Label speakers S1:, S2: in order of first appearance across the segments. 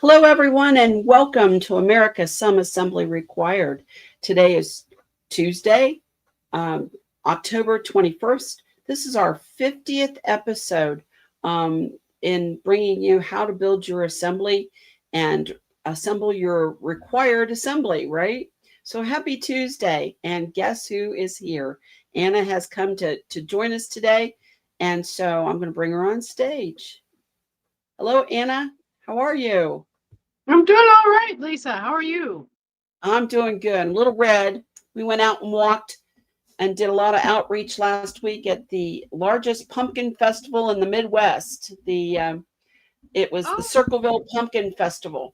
S1: Hello, everyone, and welcome to America Some Assembly Required. Today is Tuesday, um, October 21st. This is our 50th episode in bringing you how to build your assembly and assemble your required assembly, right? So happy Tuesday, and guess who is here? Anna has come to join us today, and so I'm going to bring her on stage. Hello, Anna. How are you?
S2: I'm doing all right, Lisa. How are you?
S1: I'm doing good. I'm a little red. We went out and walked and did a lot of outreach last week at the largest pumpkin festival in the Midwest. It was the
S2: Oh,
S1: Circleville Pumpkin Festival,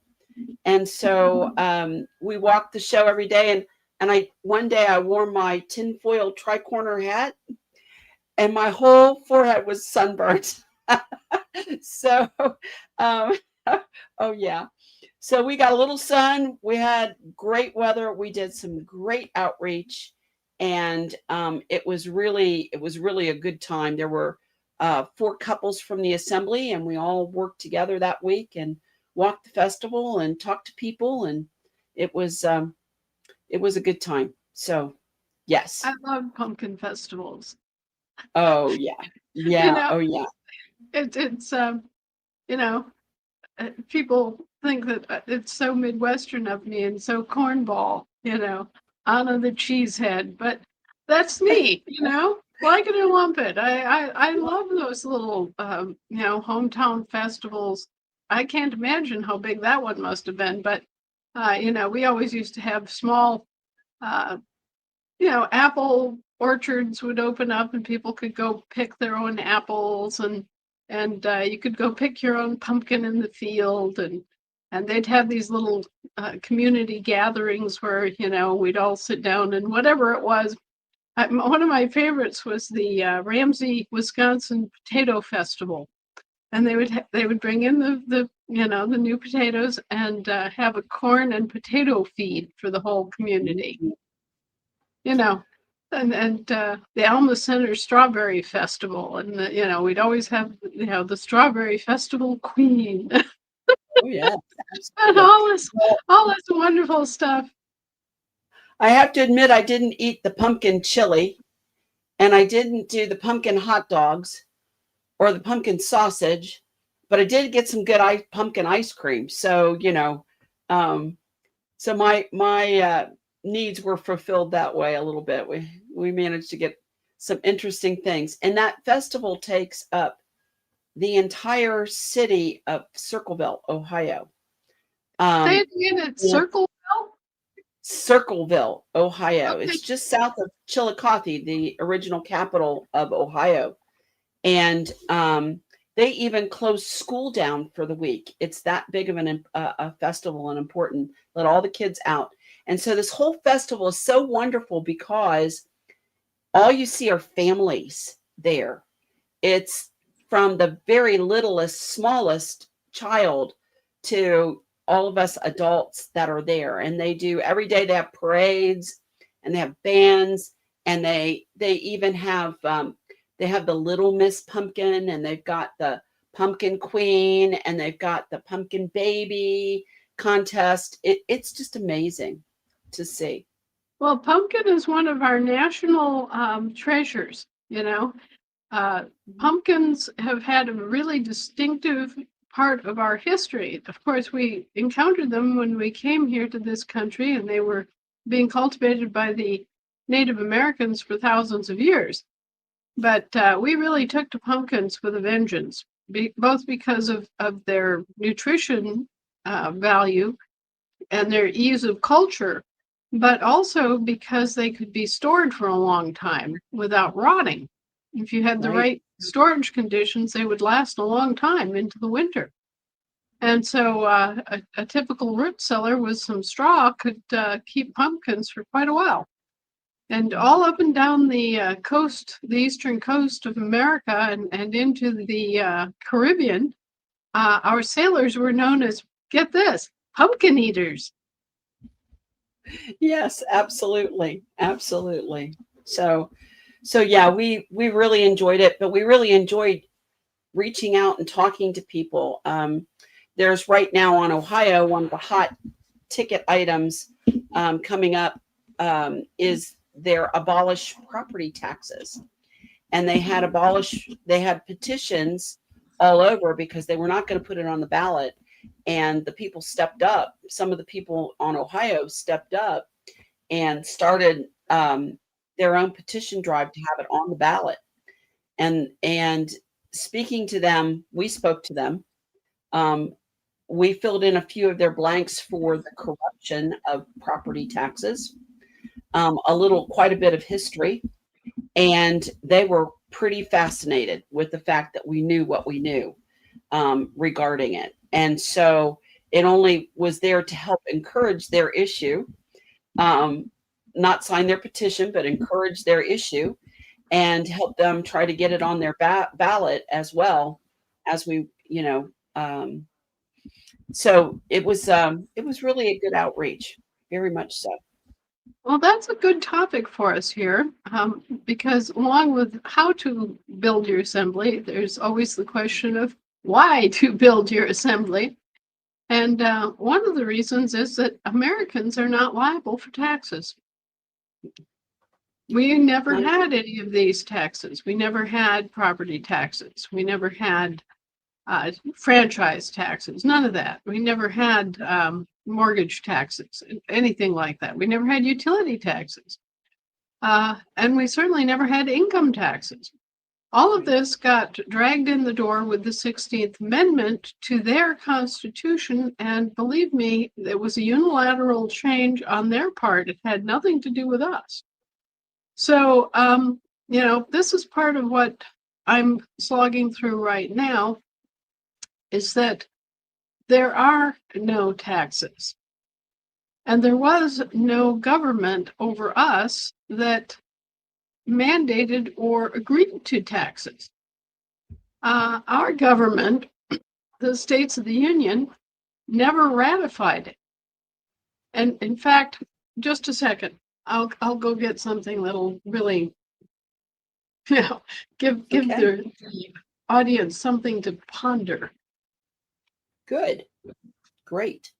S1: and so we walked the show every day. And I one day I wore my tinfoil tricorner hat, and my whole forehead was sunburnt. So, um, oh yeah. So we got a little sun. We had great weather. We did some great outreach, and it was really a good time. There were four couples from the assembly, and we all worked together that week and walked the festival and talked to people, and it was um, it was a good time. So, yes.
S2: I love pumpkin festivals.
S1: Oh yeah,
S2: You
S1: yeah.
S2: know,
S1: Oh yeah.
S2: it's you know, people think that it's so Midwestern of me and so cornball, Anna the cheesehead, but that's me, like it or lump it. I love those little, hometown festivals. I can't imagine how big that one must have been, but, we always used to have small, uh, apple orchards would open up and people could go pick their own apples and you could go pick your own pumpkin in the field and they'd have these little community gatherings where we'd all sit down and whatever it was. One of my favorites was the Ramsey, Wisconsin Potato Festival, and they would bring in the new potatoes and have a corn and potato feed for the whole community. you know, and the Alma Center Strawberry Festival, and we'd always have the Strawberry Festival Queen,
S1: Oh yeah.
S2: and
S1: Absolutely. Well,
S2: all this wonderful stuff.
S1: I have to admit I didn't eat the pumpkin chili, and I didn't do the pumpkin hot dogs or the pumpkin sausage, but I did get some good pumpkin ice cream. So um, so my needs were fulfilled that way a little bit. We managed to get some interesting things, and that festival takes up the entire city of Circleville, Ohio.
S2: Say
S1: Um,
S2: it again. It's
S1: yeah,
S2: Circle Bell.
S1: Circleville, Ohio.
S2: Okay.
S1: It's just south of Chillicothe, the original capital of Ohio. And they even closed school down for the week. It's that big of a festival and important. Let all the kids out. And so this whole festival is so wonderful because all you see are families there. It's from the very littlest, smallest child to all of us adults that are there. And they do every day, they have parades and they have bands, and they even they have the Little Miss Pumpkin, and they've got the Pumpkin Queen, and they've got the Pumpkin Baby contest. It's just amazing to see.
S2: Well, pumpkin is one of our national treasures. Uh, Pumpkins have had a really distinctive part of our history. Of course, we encountered them when we came here to this country, and they were being cultivated by the Native Americans for thousands of years. But we really took to pumpkins with a vengeance, both because of their nutrition value and their ease of culture, but also because they could be stored for a long time without rotting. If you had the
S1: Right.
S2: right storage conditions, they would last a long time into the winter. And so a typical root cellar with some straw could keep pumpkins for quite a while. And all up and down the coast, the eastern coast of America and into the Caribbean, our sailors were known as, get this, pumpkin eaters.
S1: Yes, absolutely. Absolutely. So yeah, we really enjoyed it, but we really enjoyed reaching out and talking to people. there's right now on Ohio, one of the hot ticket items coming up is their abolish property taxes. And they had petitions all over because they were not going to put it on the ballot. And the people stepped up. Some of the people on Ohio stepped up and started their own petition drive to have it on the ballot. And speaking to them, we spoke to them. We filled in a few of their blanks for the corruption of property taxes, quite a bit of history, and they were pretty fascinated with the fact that we knew what we knew regarding it. And so it only was there to help encourage their issue, not sign their petition, but encourage their issue and help them try to get it on their ballot as well as we, so it was really a good outreach, very much so.
S2: Well, that's a good topic for us here, because along with how to build your assembly, there's always the question of why to build your assembly. And one of the reasons is that Americans are not liable for taxes. We never had any of these taxes. We never had property taxes. We never had franchise taxes, none of that. We never had mortgage taxes, anything like that. We never had utility taxes. And we certainly never had income taxes. All of this got dragged in the door with the 16th Amendment to their Constitution. And believe me, it was a unilateral change on their part. It had nothing to do with us. So, this is part of what I'm slogging through right now, is that there are no taxes. And there was no government over us that mandated or agreed to taxes. Our government, the states of the Union, never ratified it. And in fact, just a second, I'll go get something that'll really, give the audience something to ponder.
S1: Good. Great.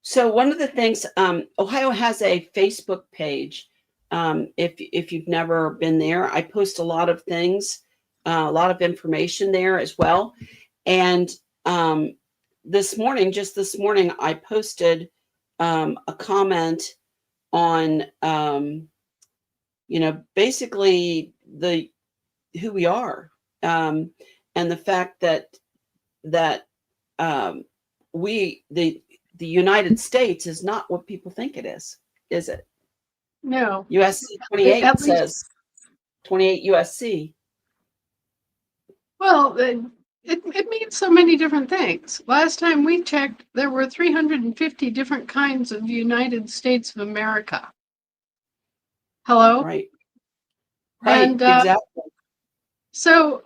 S1: So one of the things, Ohio has a Facebook page. If you've never been there, I post a lot of things, a lot of information there as well. And this morning, I posted a comment on, basically who we are, and the fact that the United States is not what people think it is it?
S2: No.
S1: USC 28 says 28 USC.
S2: Well, it means so many different things. Last time we checked, there were 350 different kinds of United States of America. Hello?
S1: Right.
S2: And
S1: exactly.
S2: So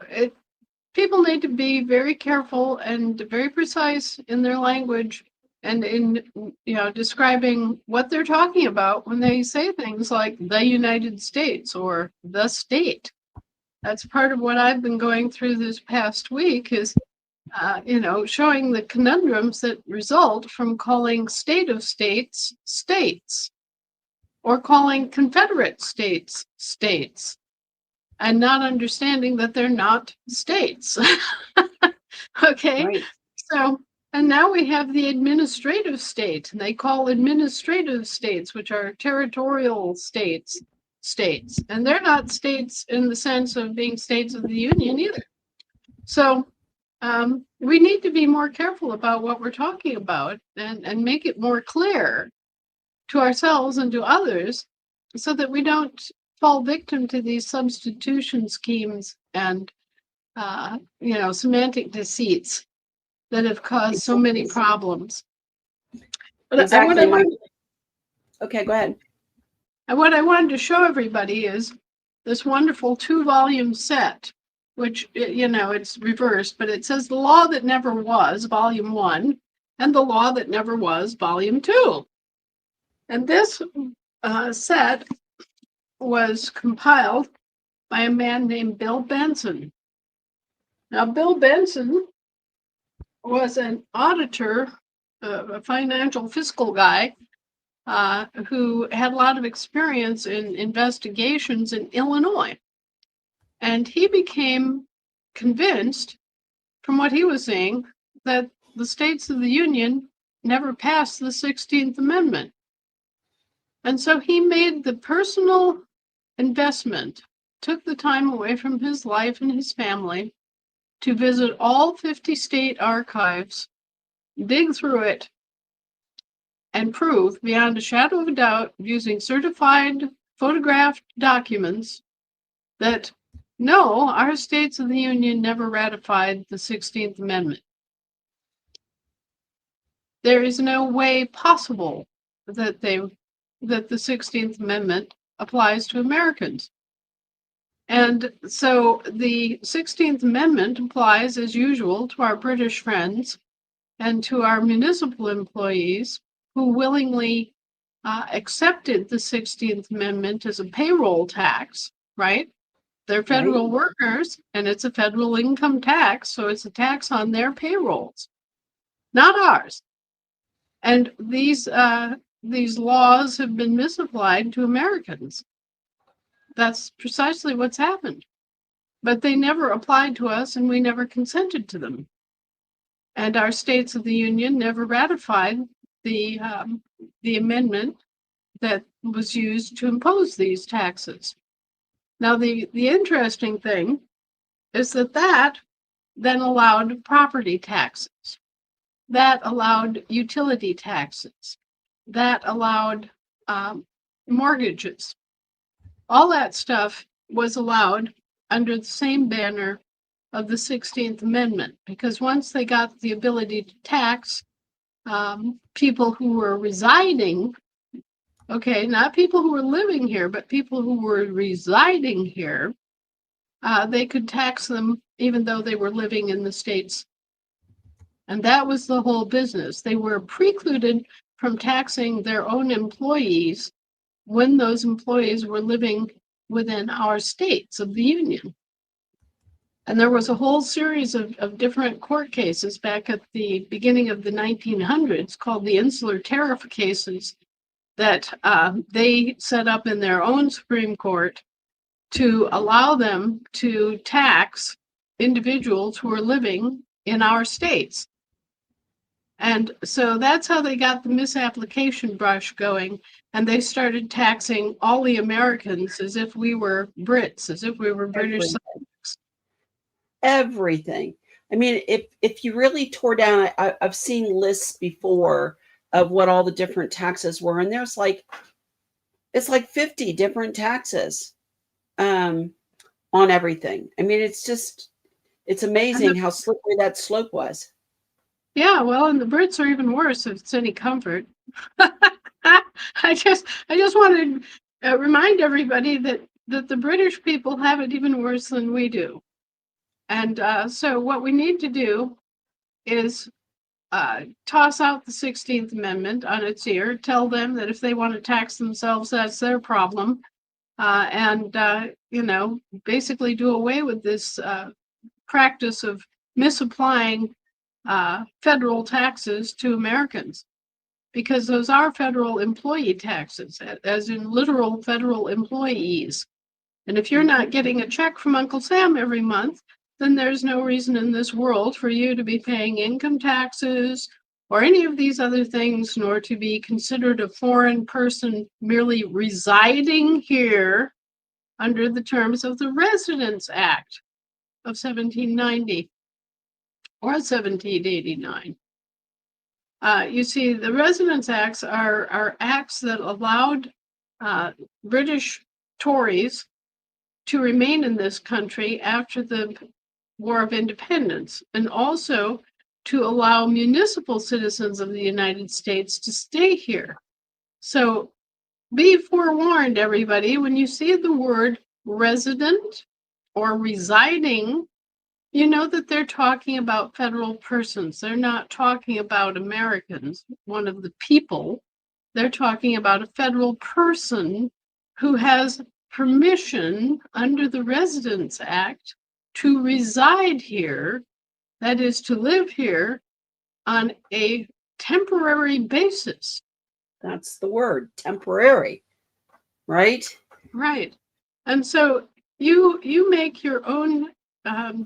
S2: people need to be very careful and very precise in their language and in describing what they're talking about when they say things like the United States or the state. That's part of what I've been going through this past week is, showing the conundrums that result from calling state of states states or calling Confederate states states and not understanding that they're not states. Okay. Right. So, and now we have the administrative state, and they call administrative states, which are territorial states, and they're not states in the sense of being states of the Union either. So we need to be more careful about what we're talking about and make it more clear to ourselves and to others so that we don't fall victim to these substitution schemes and, semantic deceits that have caused so many problems. But
S1: exactly. Okay, go ahead.
S2: And what I wanted to show everybody is this wonderful 2-volume set, which, it's reversed, but it says The Law That Never Was, Volume 1, and The Law That Never Was, Volume 2. And this set was compiled by a man named Bill Benson. Now, Bill Benson was an auditor, a financial fiscal guy, who had a lot of experience in investigations in Illinois. And he became convinced from what he was seeing that the states of the Union never passed the 16th Amendment. And so he made the personal investment, took the time away from his life and his family to visit all 50 state archives, dig through it, and prove beyond a shadow of a doubt, using certified photographed documents, that no, our states of the Union never ratified the 16th Amendment. There is no way possible that the 16th Amendment applies to Americans. And so the 16th Amendment applies, as usual, to our British friends and to our municipal employees who willingly accepted the 16th Amendment as a payroll tax, right? They're federal workers, and it's a federal income tax, so it's a tax on their payrolls, not ours. And these laws have been misapplied to Americans. That's precisely what's happened. But they never applied to us, and we never consented to them. And our states of the Union never ratified the amendment that was used to impose these taxes. Now, the interesting thing is that then allowed property taxes, that allowed utility taxes, that allowed mortgages. All that stuff was allowed under the same banner of the 16th Amendment, because once they got the ability to tax people who were residing, okay, not people who were living here, but people who were residing here, they could tax them even though they were living in the states. And that was the whole business. They were precluded from taxing their own employees when those employees were living within our states of the Union. And there was a whole series of different court cases back at the beginning of the 1900s called the Insular Tariff cases that they set up in their own Supreme Court to allow them to tax individuals who are living in our states. And so that's how they got the misapplication brush going. And they started taxing all the Americans as if we were Brits, as if we were British subjects.
S1: Everything. I mean, if you really tore down, I've seen lists before of what all the different taxes were, and it's like 50 different taxes on everything. I mean, it's amazing how slippery that slope was.
S2: Yeah, well, and the Brits are even worse, if it's any comfort. I just want to remind everybody that the British people have it even worse than we do. And so what we need to do is toss out the 16th Amendment on its ear, tell them that if they want to tax themselves, that's their problem, and basically do away with this practice of misapplying federal taxes to Americans, because those are federal employee taxes, as in literal federal employees. And if you're not getting a check from Uncle Sam every month, then there's no reason in this world for you to be paying income taxes or any of these other things, nor to be considered a foreign person merely residing here under the terms of the Residence Act of 1790 or 1789. You see, the Residence Acts are acts that allowed British Tories to remain in this country after the War of Independence, and also to allow municipal citizens of the United States to stay here. So be forewarned, everybody, when you see the word resident or residing, you know that they're talking about federal persons. They're not talking about Americans, one of the people. They're talking about a federal person who has permission under the Residence Act to reside here, that is, to live here on a temporary basis.
S1: That's the word, temporary, right?
S2: Right. And so you make your own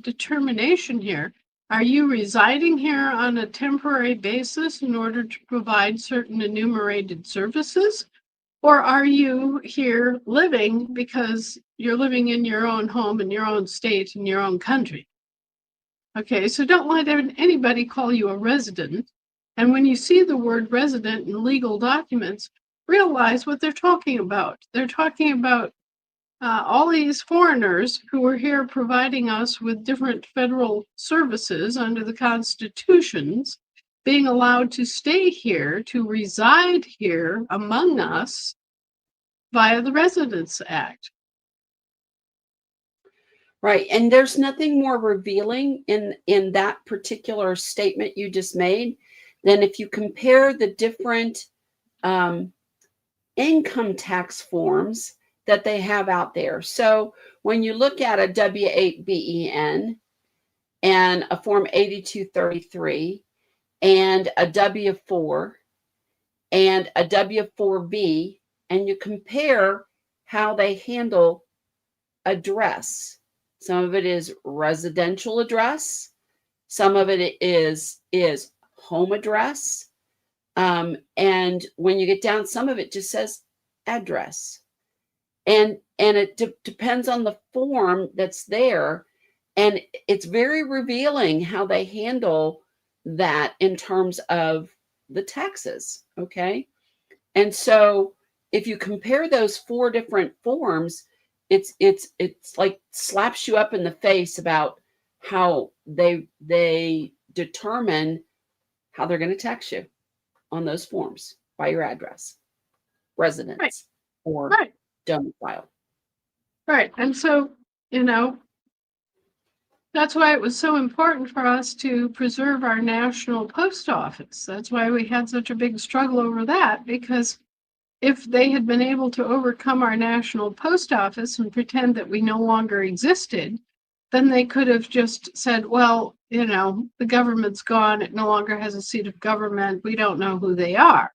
S2: determination here. Are you residing here on a temporary basis in order to provide certain enumerated services? Or are you here living because you're living in your own home, in your own state, in your own country? Okay, so don't let anybody call you a resident. And when you see the word resident in legal documents, realize what they're talking about. They're talking about all these foreigners who are here providing us with different federal services under the constitutions, being allowed to stay here, to reside here among us via the Residence Act.
S1: Right. And there's nothing more revealing in that particular statement you just made than if you compare the different income tax forms that they have out there. So when you look at a W-8-BEN and a Form 8233 and a W-4 and a W-4B, and you compare how they handle address. Some of it is residential address. Some of it is home address. And when you get down, some of it just says address. And it depends on the form that's there. And it's very revealing how they handle that in terms of the taxes. Okay. And so if you compare those 4 different forms, it's like slaps you up in the face about how they determine how they're going to tax you on those forms by your address, residence,
S2: Right.
S1: or
S2: Right.
S1: domicile.
S2: Right. And so, that's why it was so important for us to preserve our national post office. That's why we had such a big struggle over that, because if they had been able to overcome our national post office and pretend that we no longer existed, then they could have just said, well, the government's gone. It no longer has a seat of government. We don't know who they are.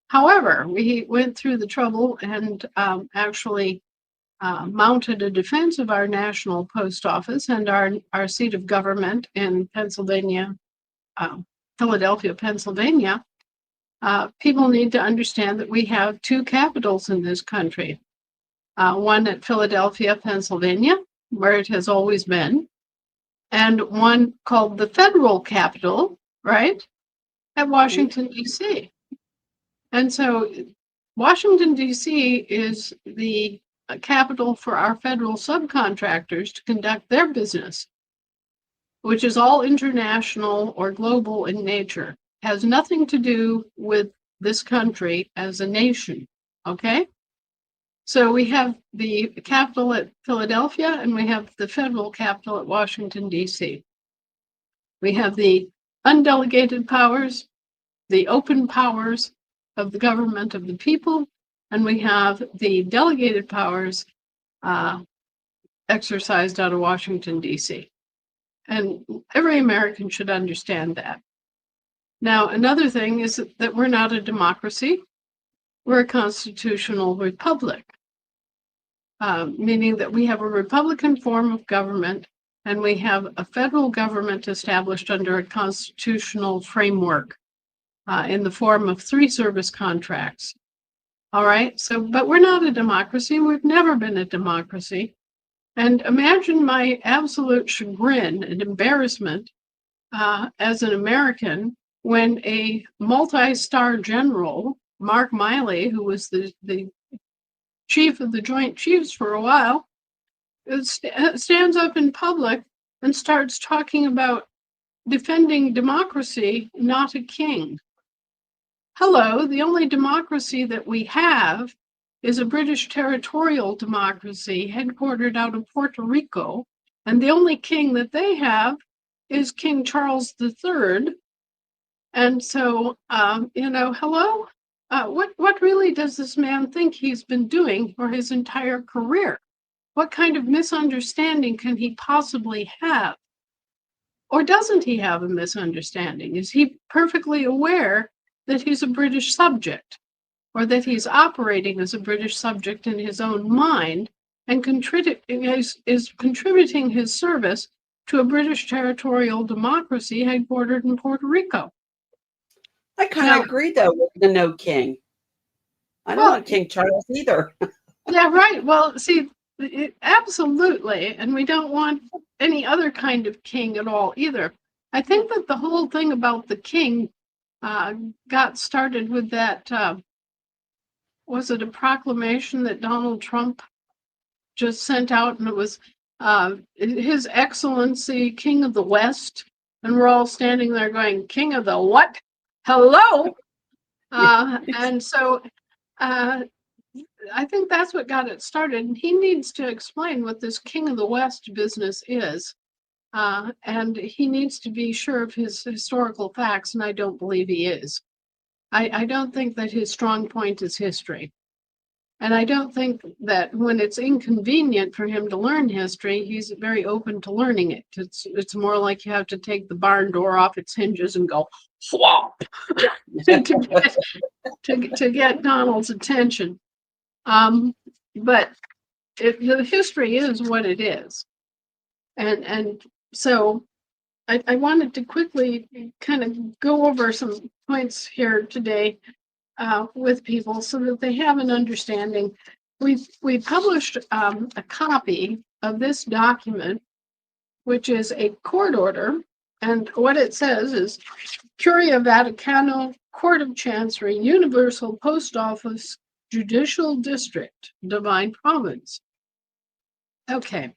S2: However, we went through the trouble and actually mounted a defense of our national post office and our seat of government in Pennsylvania, Philadelphia, Pennsylvania. People need to understand that we have 2 capitals in this country. One at Philadelphia, Pennsylvania, where it has always been, and one called the federal capital, right, at Washington, D.C. And so Washington, D.C. is the capital for our federal subcontractors to conduct their business, which is all international or global in nature. Has nothing to do with this country as a nation, okay? So we have the capital at Philadelphia and we have the federal capital at Washington, D.C. We have the undelegated powers, the open powers of the government of the people, and we have the delegated powers exercised out of Washington, D.C. And every American should understand that. Now, another thing is that we're not a democracy. We're a constitutional republic, meaning that we have a republican form of government and we have a federal government established under a constitutional framework in the form of 3 service contracts. All right, so, but we're not a democracy. We've never been a democracy. And imagine my absolute chagrin and embarrassment as an American when a multi-star general, Mark Miley, who was the chief of the Joint Chiefs for a while, stands up in public and starts talking about defending democracy, not a king. Hello, the only democracy that we have is a British territorial democracy headquartered out of Puerto Rico, and the only king that they have is King Charles III. And so, hello? What really does this man think he's been doing for his entire career? What kind of misunderstanding can he possibly have? Or doesn't he have a misunderstanding? Is he perfectly aware that he's a British subject, or that he's operating as a British subject in his own mind and is contributing his service to a British territorial democracy headquartered in Puerto Rico?
S1: I kind
S2: Now,
S1: of agree though with the no king. I don't
S2: well,
S1: want King Charles either.
S2: yeah, right. Well, see, absolutely. And we don't want any other kind of king at all either. I think that the whole thing about the king got started with that. Was it a proclamation that Donald Trump just sent out? And it was His Excellency, King of the West. And we're all standing there going, King of the what? Hello? And so I think that's what got it started. And he needs to explain what this King of the West business is. And he needs to be sure of his historical facts, and I don't believe he is. I don't think that his strong point is history. And I don't think that when it's inconvenient for him to learn history, he's very open to learning it. It's more like you have to take the barn door off its hinges and go, whop, to get Donald's attention. But the history is what it is. And so I wanted to quickly kind of go over some points here today with people so that they have an understanding. We published a copy of this document, which is a court order. And what it says is Curia Vaticano, Court of Chancery, Universal Post Office, Judicial District, Divine Province. Okay.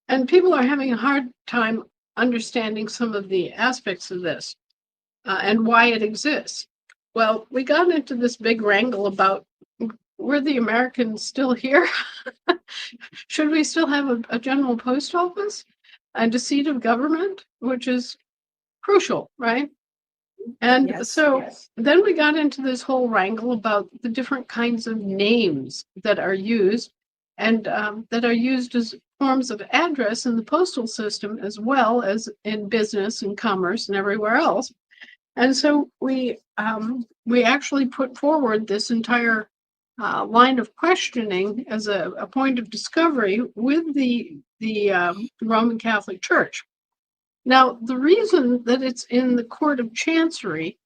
S2: And people are having a hard time understanding some of the aspects of this and why it exists. Well, we got into this big wrangle about, were the Americans still here? Should we still have a general post office and a seat of government, which is crucial, right? And then we got into this whole wrangle about the different kinds of names that are used and that are used as forms of address in the postal system, as well as in business and commerce and everywhere else. And so we actually put forward this entire line of questioning as a point of discovery with the Roman Catholic Church. Now, the reason that it's in the Court of Chancery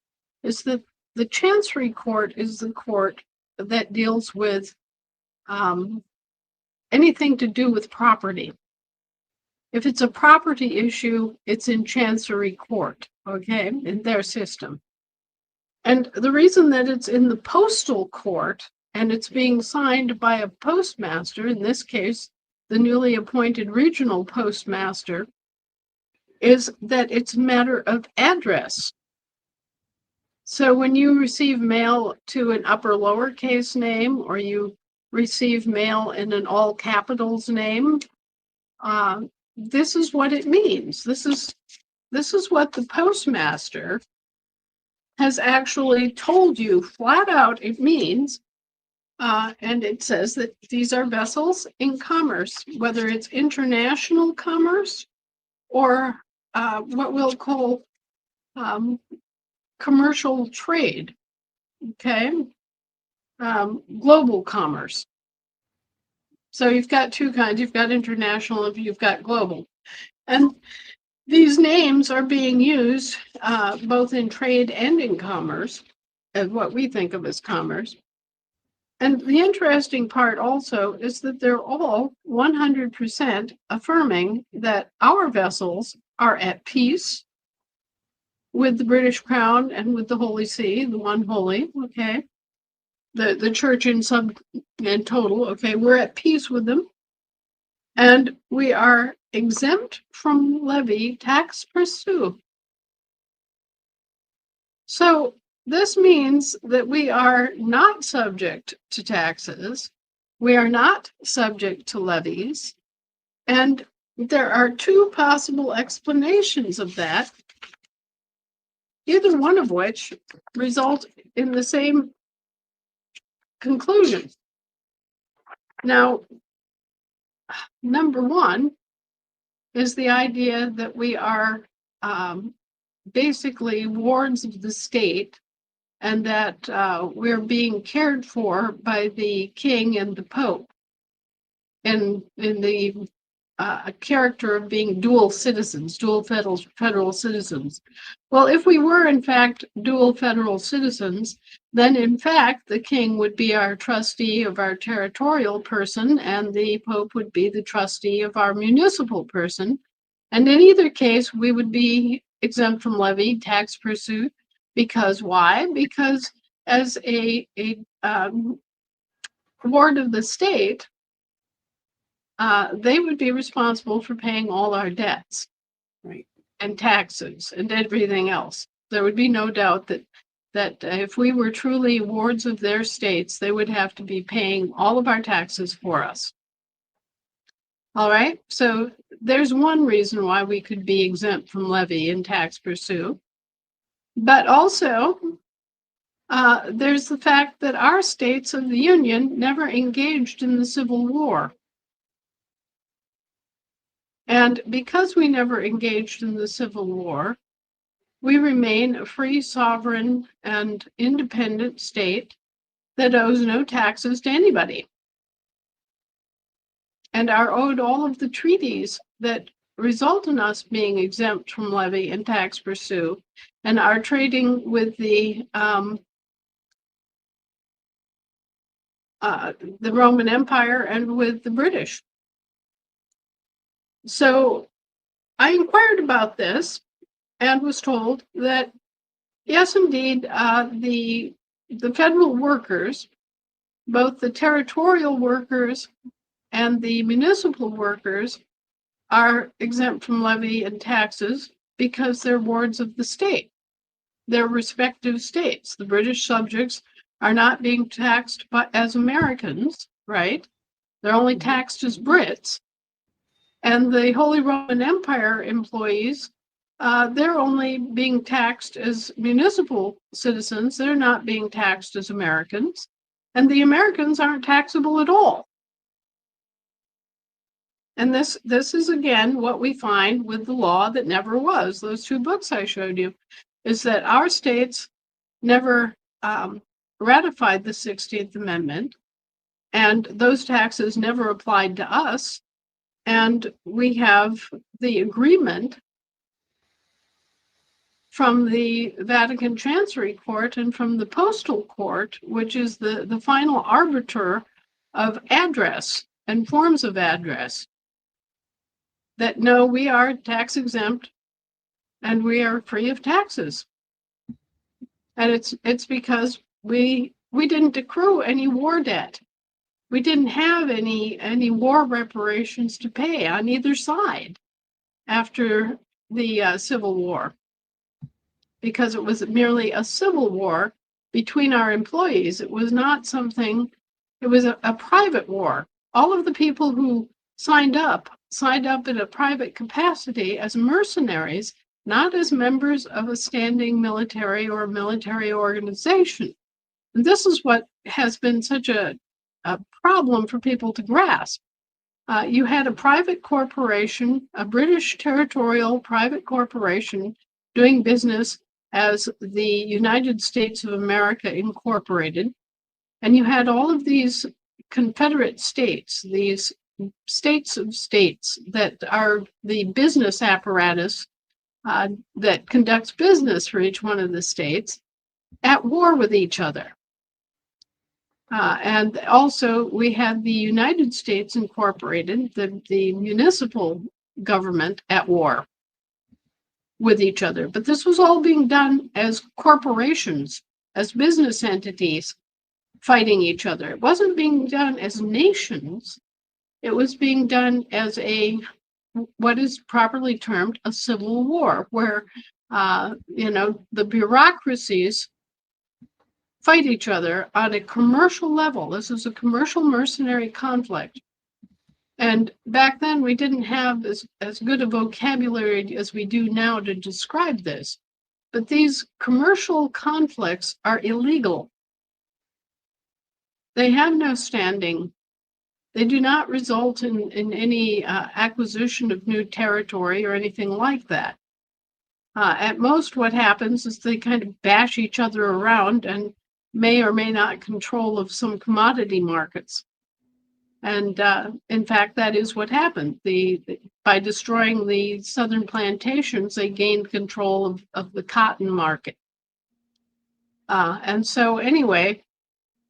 S2: is that the Chancery Court is the court that deals with anything to do with property. If it's a property issue, it's in Chancery Court, okay, in their system. And the reason that it's in the Postal Court and it's being signed by a postmaster, in this case, the newly appointed regional postmaster, is that it's a matter of address. So when you receive mail to an upper lowercase name, or you receive mail in an all capitals name, this is what it means. This is what the postmaster has actually told you flat out it means. And it says that these are vessels in commerce, whether it's international commerce or what we'll call commercial trade, okay? Global commerce. So you've got two kinds. You've got international and you've got global. And these names are being used both in trade and in commerce, as what we think of as commerce. And the interesting part also is that they're all 100% affirming that our vessels are at peace with the British Crown and with the Holy See, the one holy, okay? The church in total, okay? We're at peace with them. And we are exempt from levy tax per sou. So this means that we are not subject to taxes. We are not subject to levies. And there are two possible explanations of that, either one of which result in the same conclusion. Now, number one is the idea that we are basically wards of the state, and that we're being cared for by the king and the pope, and in the character of being dual citizens, dual federal citizens. Well, if we were in fact dual federal citizens, then in fact the king would be our trustee of our territorial person, and the pope would be the trustee of our municipal person. And in either case, we would be exempt from levy, tax pursuit, because why? Because as a ward of the state, they would be responsible for paying all our debts,
S1: Right.
S2: and taxes and everything else. There would be no doubt that if we were truly wards of their states, they would have to be paying all of our taxes for us. All right, so there's one reason why we could be exempt from levy and tax pursuit. But also, there's the fact that our states of the Union never engaged in the Civil War. And because we never engaged in the Civil War, we remain a free, sovereign, and independent state that owes no taxes to anybody, and are owed all of the treaties that result in us being exempt from levy and tax pursuit, and are trading with the Roman Empire and with the British. So I inquired about this and was told that, yes, indeed, the federal workers, both the territorial workers and the municipal workers, are exempt from levy and taxes because they're wards of the state, their respective states. The British subjects are not being taxed as Americans, right? They're only taxed as Brits. And the Holy Roman Empire employees, they're only being taxed as municipal citizens. They're not being taxed as Americans. And the Americans aren't taxable at all. And this is, again, what we find with the law that never was. Those two books I showed you, is that our states never ratified the 16th Amendment, and those taxes never applied to us. And we have the agreement from the Vatican Chancery Court and from the Postal Court, which is the final arbiter of address and forms of address, that no, we are tax exempt and we are free of taxes. And it's because we didn't accrue any war debt. We didn't have any war reparations to pay on either side after the Civil War, because it was merely a civil war between our employees. It was not something, it was a private war. All of the people who signed up in a private capacity as mercenaries, not as members of a standing military or military organization. And this is what has been such a problem for people to grasp. You had a private corporation, a British territorial private corporation, doing business as the United States of America Incorporated. And you had all of these Confederate states, these states of states that are the business apparatus that conducts business for each one of the states, at war with each other. And also we had the United States Incorporated, the municipal government, at war with each other. But this was all being done as corporations, as business entities fighting each other. It wasn't being done as nations. It was being done as what is properly termed a civil war, where the bureaucracies fight each other on a commercial level. This is a commercial mercenary conflict. And back then we didn't have as good a vocabulary as we do now to describe this. But these commercial conflicts are illegal. They have no standing. They do not result in any acquisition of new territory or anything like that. At most, what happens is they kind of bash each other around and may or may not control of some commodity markets. And in fact, that is what happened. By destroying the southern plantations, they gained control of the cotton market. And so anyway,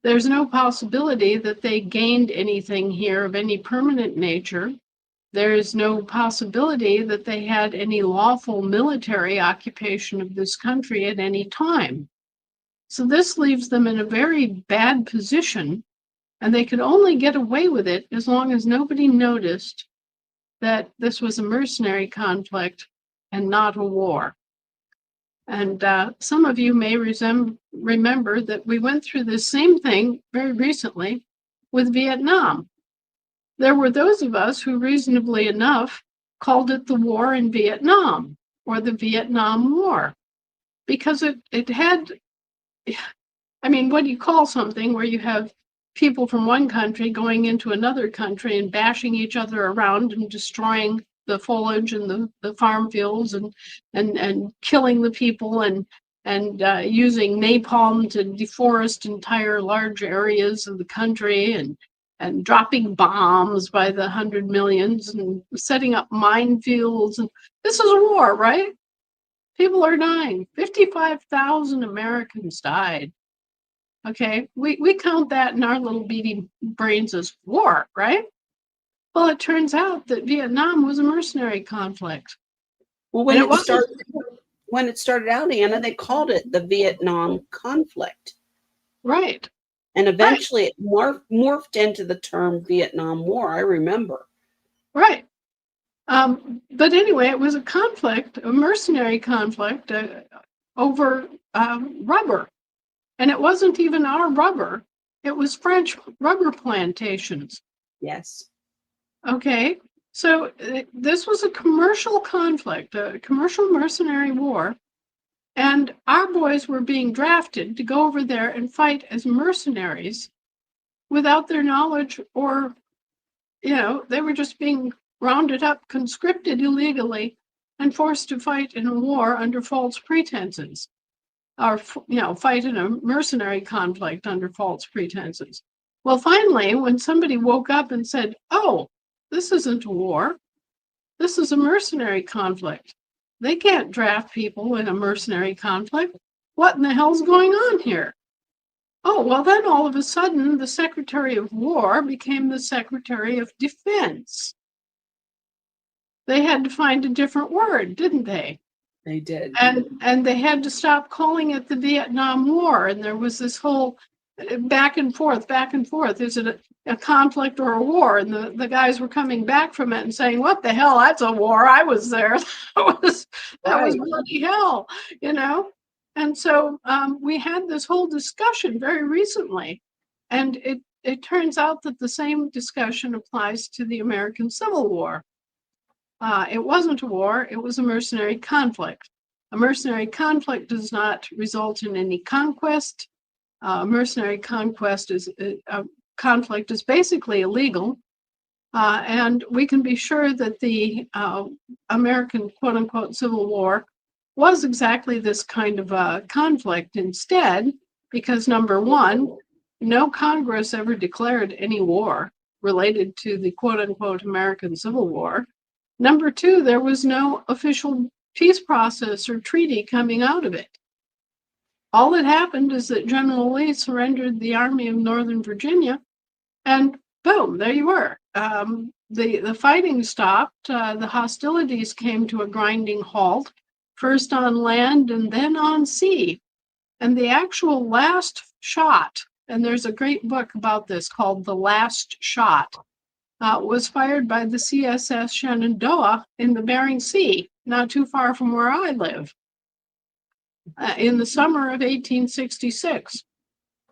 S2: there's no possibility that they gained anything here of any permanent nature. There is no possibility that they had any lawful military occupation of this country at any time. So this leaves them in a very bad position, and they could only get away with it as long as nobody noticed that this was a mercenary conflict and not a war. And some of you may remember that we went through the same thing very recently with Vietnam. There were those of us who reasonably enough called it the war in Vietnam or the Vietnam War, because it had, I mean, what do you call something where you have people from one country going into another country and bashing each other around and destroying the foliage and the farm fields and killing the people and using napalm to deforest entire large areas of the country and dropping bombs by the 100 millions and setting up minefields. And this is a war, right? People are dying. 55,000 Americans died. Okay, we count that in our little beady brains as war, right? Well, it turns out that Vietnam was a mercenary conflict.
S1: Well, when it started out, Anna, they called it the Vietnam conflict.
S2: Right.
S1: And eventually it morphed into the term Vietnam War, I remember.
S2: Right. But anyway, it was a conflict, a mercenary conflict over rubber. And it wasn't even our rubber. It was French rubber plantations.
S1: Yes.
S2: Okay. So this was a commercial conflict, a commercial mercenary war. And our boys were being drafted to go over there and fight as mercenaries without their knowledge, or, they were just being rounded up, conscripted illegally, and forced to fight in a war under false pretenses, or, fight in a mercenary conflict under false pretenses. Well, finally, when somebody woke up and said, oh, this isn't a war, this is a mercenary conflict. They can't draft people in a mercenary conflict. What in the hell's going on here? Oh, well, then all of a sudden, the Secretary of War became the Secretary of Defense. They had to find a different word, didn't they?
S1: They did.
S2: And they had to stop calling it the Vietnam War. And there was this whole back and forth. Is it a conflict or a war? And the guys were coming back from it and saying, what the hell? That's a war. I was there. that was bloody hell, And so we had this whole discussion very recently. And it turns out that the same discussion applies to the American Civil War. It wasn't a war, it was a mercenary conflict. A mercenary conflict does not result in any conquest. Mercenary conflict is basically illegal. And we can be sure that the American quote unquote Civil War was exactly this kind of a conflict instead, because number one, no Congress ever declared any war related to the quote unquote American Civil War. Number two, there was no official peace process or treaty coming out of it. All that happened is that General Lee surrendered the Army of Northern Virginia, and boom, there you were. The fighting stopped. The hostilities came to a grinding halt, first on land and then on sea. And the actual last shot, and there's a great book about this called The Last Shot, was fired by the CSS Shenandoah in the Bering Sea, not too far from where I live, in the summer of 1866.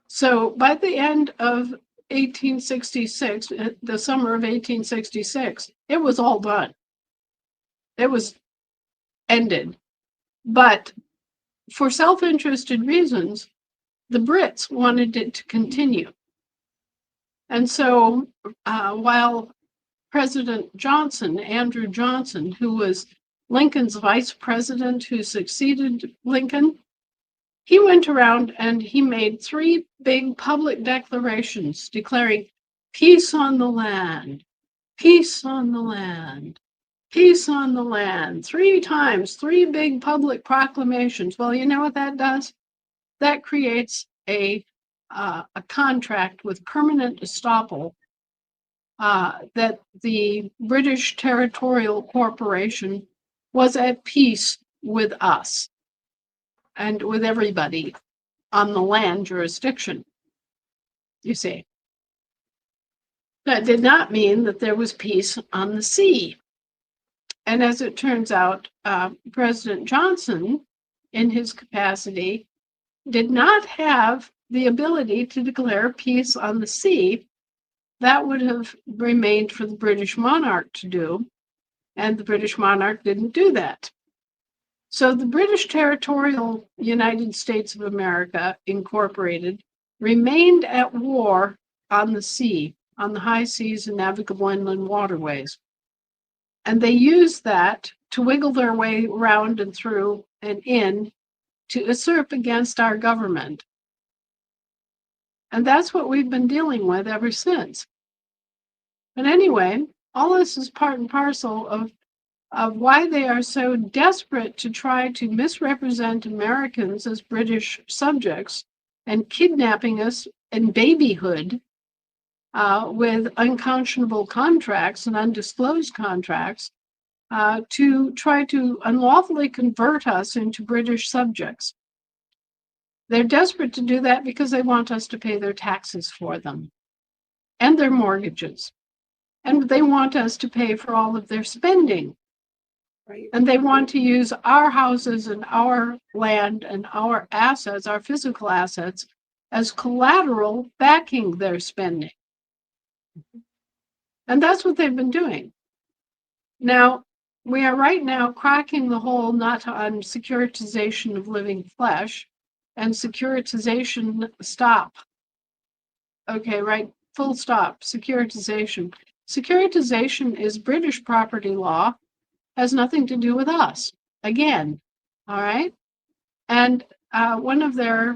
S2: So by the end of 1866, the summer of 1866, it was all done. It was ended. But for self-interested reasons, the Brits wanted it to continue. And so while President Johnson, Andrew Johnson, who was Lincoln's vice president who succeeded Lincoln, he went around and he made 3 big public declarations declaring peace on the land, peace on the land, peace on the land. 3 times, 3 big public proclamations. Well, you know what that does? That creates a contract with permanent estoppel that the British Territorial Corporation was at peace with us and with everybody on the land jurisdiction, you see. That did not mean that there was peace on the sea. And as it turns out, President Johnson, in his capacity, did not have the ability to declare peace on the sea. That would have remained for the British monarch to do, and the British monarch didn't do that. So the British Territorial United States of America, Incorporated, remained at war on the sea, on the high seas and navigable inland waterways. And they used that to wiggle their way around and through and in to usurp against our government. And that's what we've been dealing with ever since. But anyway, all this is part and parcel of why they are so desperate to try to misrepresent Americans as British subjects and kidnapping us in babyhood with unconscionable contracts and undisclosed contracts to try to unlawfully convert us into British subjects. They're desperate to do that because they want us to pay their taxes for them and their mortgages. And they want us to pay for all of their spending.
S1: Right.
S2: And they want to use our houses and our land and our assets, our physical assets, as collateral backing their spending. And that's what they've been doing. Now, we are right now cracking the whole nut on securitization of living flesh and securitization stop. Okay, right, full stop, securitization. Securitization is British property law, has nothing to do with us, again, all right? And one of their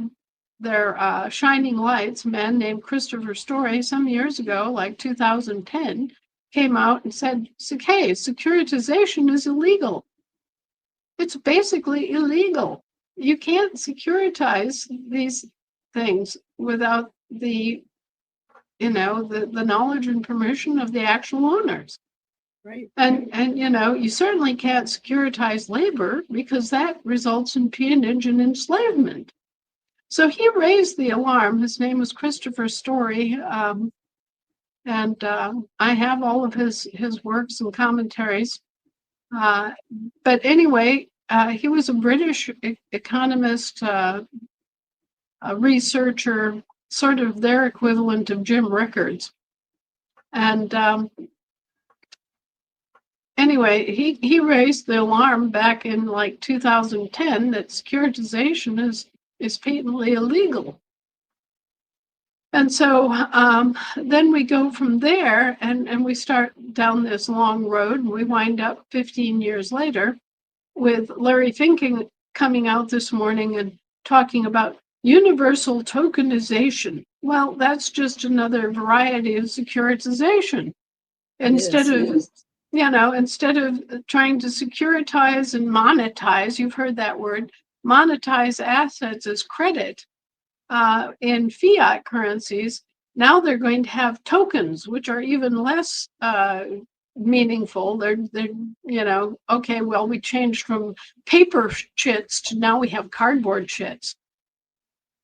S2: shining lights, a man named Christopher Story, some years ago, like 2010, came out and said, hey, securitization is illegal. It's basically illegal. You can't securitize these things without the knowledge and permission of the actual owners.
S1: Right.
S2: And you certainly can't securitize labor because that results in peonage and enslavement. So he raised the alarm. His name was Christopher Story. And I have all of his works and commentaries. But anyway, he was a British economist, a researcher, sort of their equivalent of Jim Rickards. And anyway, he raised the alarm back in like 2010 that securitization is patently illegal. And so then we go from there and we start down this long road, and we wind up 15 years later with Larry Finking coming out this morning and talking about universal tokenization. Well, that's just another variety of securitization. Instead of trying to securitize and monetize, you've heard that word, monetize assets as credit in fiat currencies, now they're going to have tokens, which are even less meaningful. They're okay, well, we changed from paper chits to now we have cardboard chits.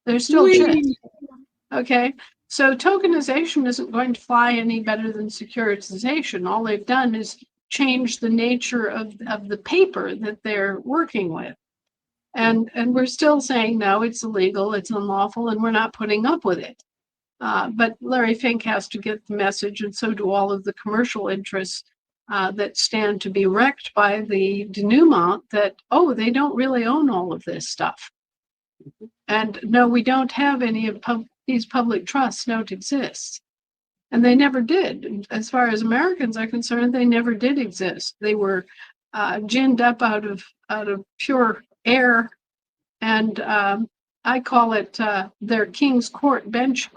S2: They're still chits. Okay, so tokenization isn't going to fly any better than securitization. All they've done is change the nature of the paper that they're working with. And we're still saying, no, it's illegal, it's unlawful, and we're not putting up with it. But Larry Fink has to get the message, and so do all of the commercial interests that stand to be wrecked by the denouement that, they don't really own all of this stuff. And no, we don't have any of these public trusts don't exist. And they never did. As far as Americans are concerned, they never did exist. They were ginned up out of pure air, and I call it their King's Court bench,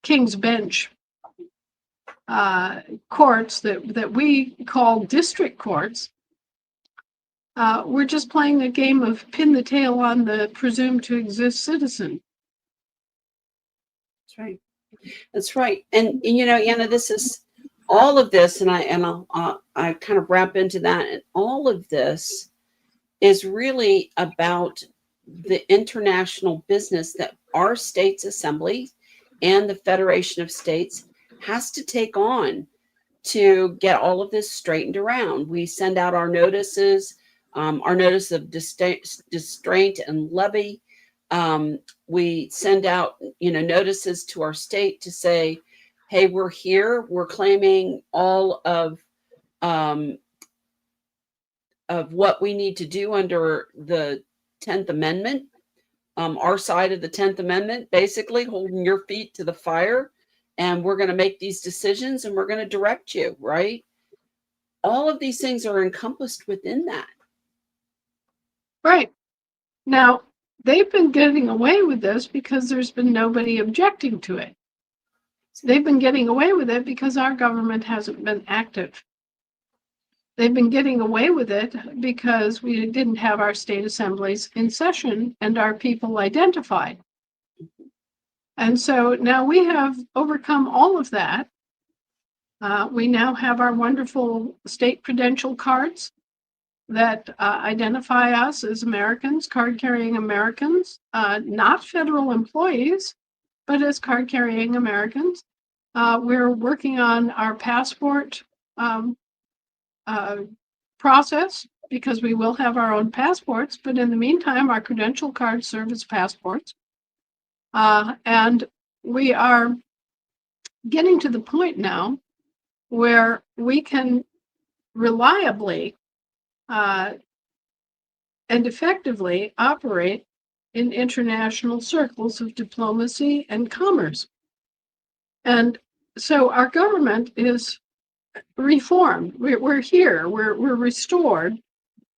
S2: King's Bench courts that we call district courts. We're just playing a game of pin the tail on the presumed to exist citizen.
S1: That's right. That's right. And you know, Anna, this is all of this, and I kind of wrap into that. And all of this is really about the international business that our states assembly and the Federation of States has to take on to get all of this straightened around. We send out our notices, our notice of distraint and levy. We send out, notices to our state to say, hey, we're here. We're claiming all of what we need to do under the 10th Amendment. Our side of the 10th Amendment, basically holding your feet to the fire. And we're going to make these decisions and we're going to direct you, right? All of these things are encompassed within that.
S2: Right. Now, they've been getting away with this because there's been nobody objecting to it. They've been getting away with it because our government hasn't been active. They've been getting away with it because we didn't have our state assemblies in session and our people identified. And so now we have overcome all of that. We now have our wonderful state credential cards that identify us as Americans, card-carrying Americans, not federal employees, but as card-carrying Americans. We're working on our passport process because we will have our own passports, but in the meantime, our credential cards serve as passports. And we are getting to the point now where we can reliably and effectively operate in international circles of diplomacy and commerce. And so our government is reformed. We're here. We're restored.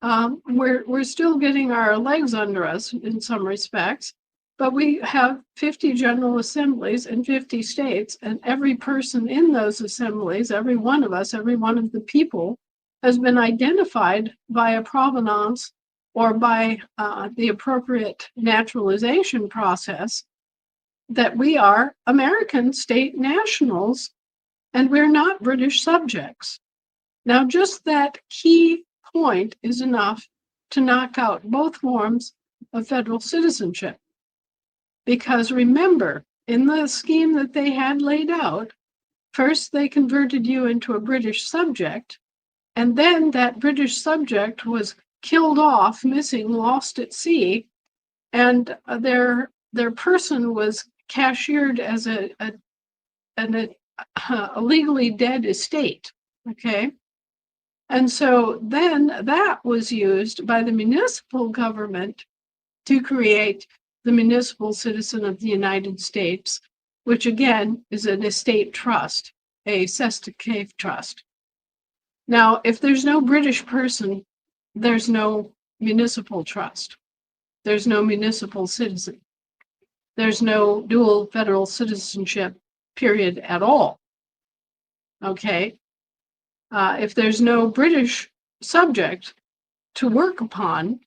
S2: We're still getting our legs under us in some respects, but we have 50 general assemblies in 50 states, and every person in those assemblies, every one of us, every one of the people, has been identified by a provenance or by the appropriate naturalization process that we are American state nationals and we're not British subjects. Now, just that key point is enough to knock out both forms of federal citizenship. Because remember, in the scheme that they had laid out, first they converted you into a British subject, and then that British subject was killed off, missing, lost at sea, and their person was cashiered as a legally dead estate, okay? And so then that was used by the municipal government to create the Municipal Citizen of the United States, which again is an estate trust, a cesta cave trust. Now, if there's no British person, there's no municipal trust. There's no municipal citizen. There's no dual federal citizenship, period, at all. Okay? If there's no British subject to work upon,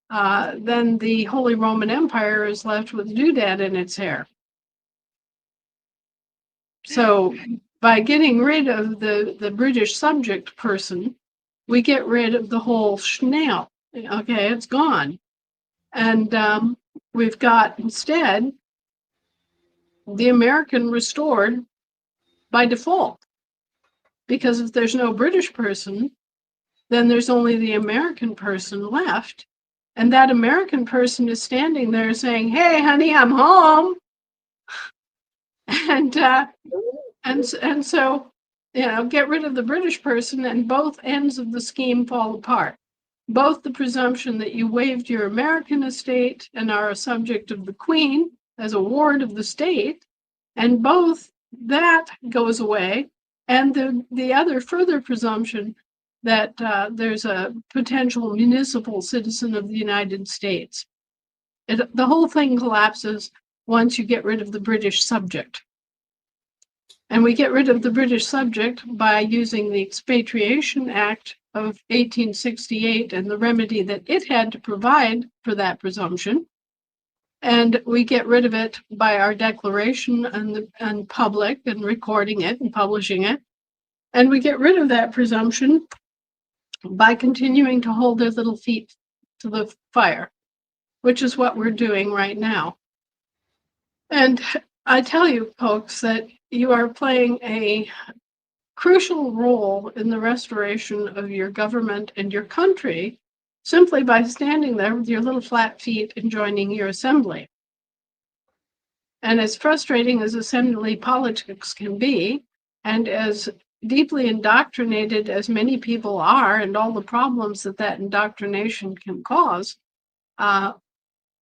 S2: then the Holy Roman Empire is left with doodad in its hair. So by getting rid of the British subject person, we get rid of the whole schnail. Okay, it's gone. And we've got instead the American restored by default. Because if there's no British person, then there's only the American person left. And that American person is standing there saying, hey, honey, I'm home. And so, get rid of the British person and both ends of the scheme fall apart. Both the presumption that you waived your American estate and are a subject of the Queen as a ward of the state, and both that goes away. And the other further presumption that there's a potential municipal citizen of the United States. The whole thing collapses once you get rid of the British subject. And we get rid of the British subject by using the Expatriation Act of 1868 and the remedy that it had to provide for that presumption. And we get rid of it by our declaration and public and recording it and publishing it. And we get rid of that presumption by continuing to hold their little feet to the fire, which is what we're doing right now. And I tell you, folks, that you are playing a crucial role in the restoration of your government and your country simply by standing there with your little flat feet and joining your assembly. And as frustrating as assembly politics can be, and as deeply indoctrinated as many people are, and all the problems that that indoctrination can cause,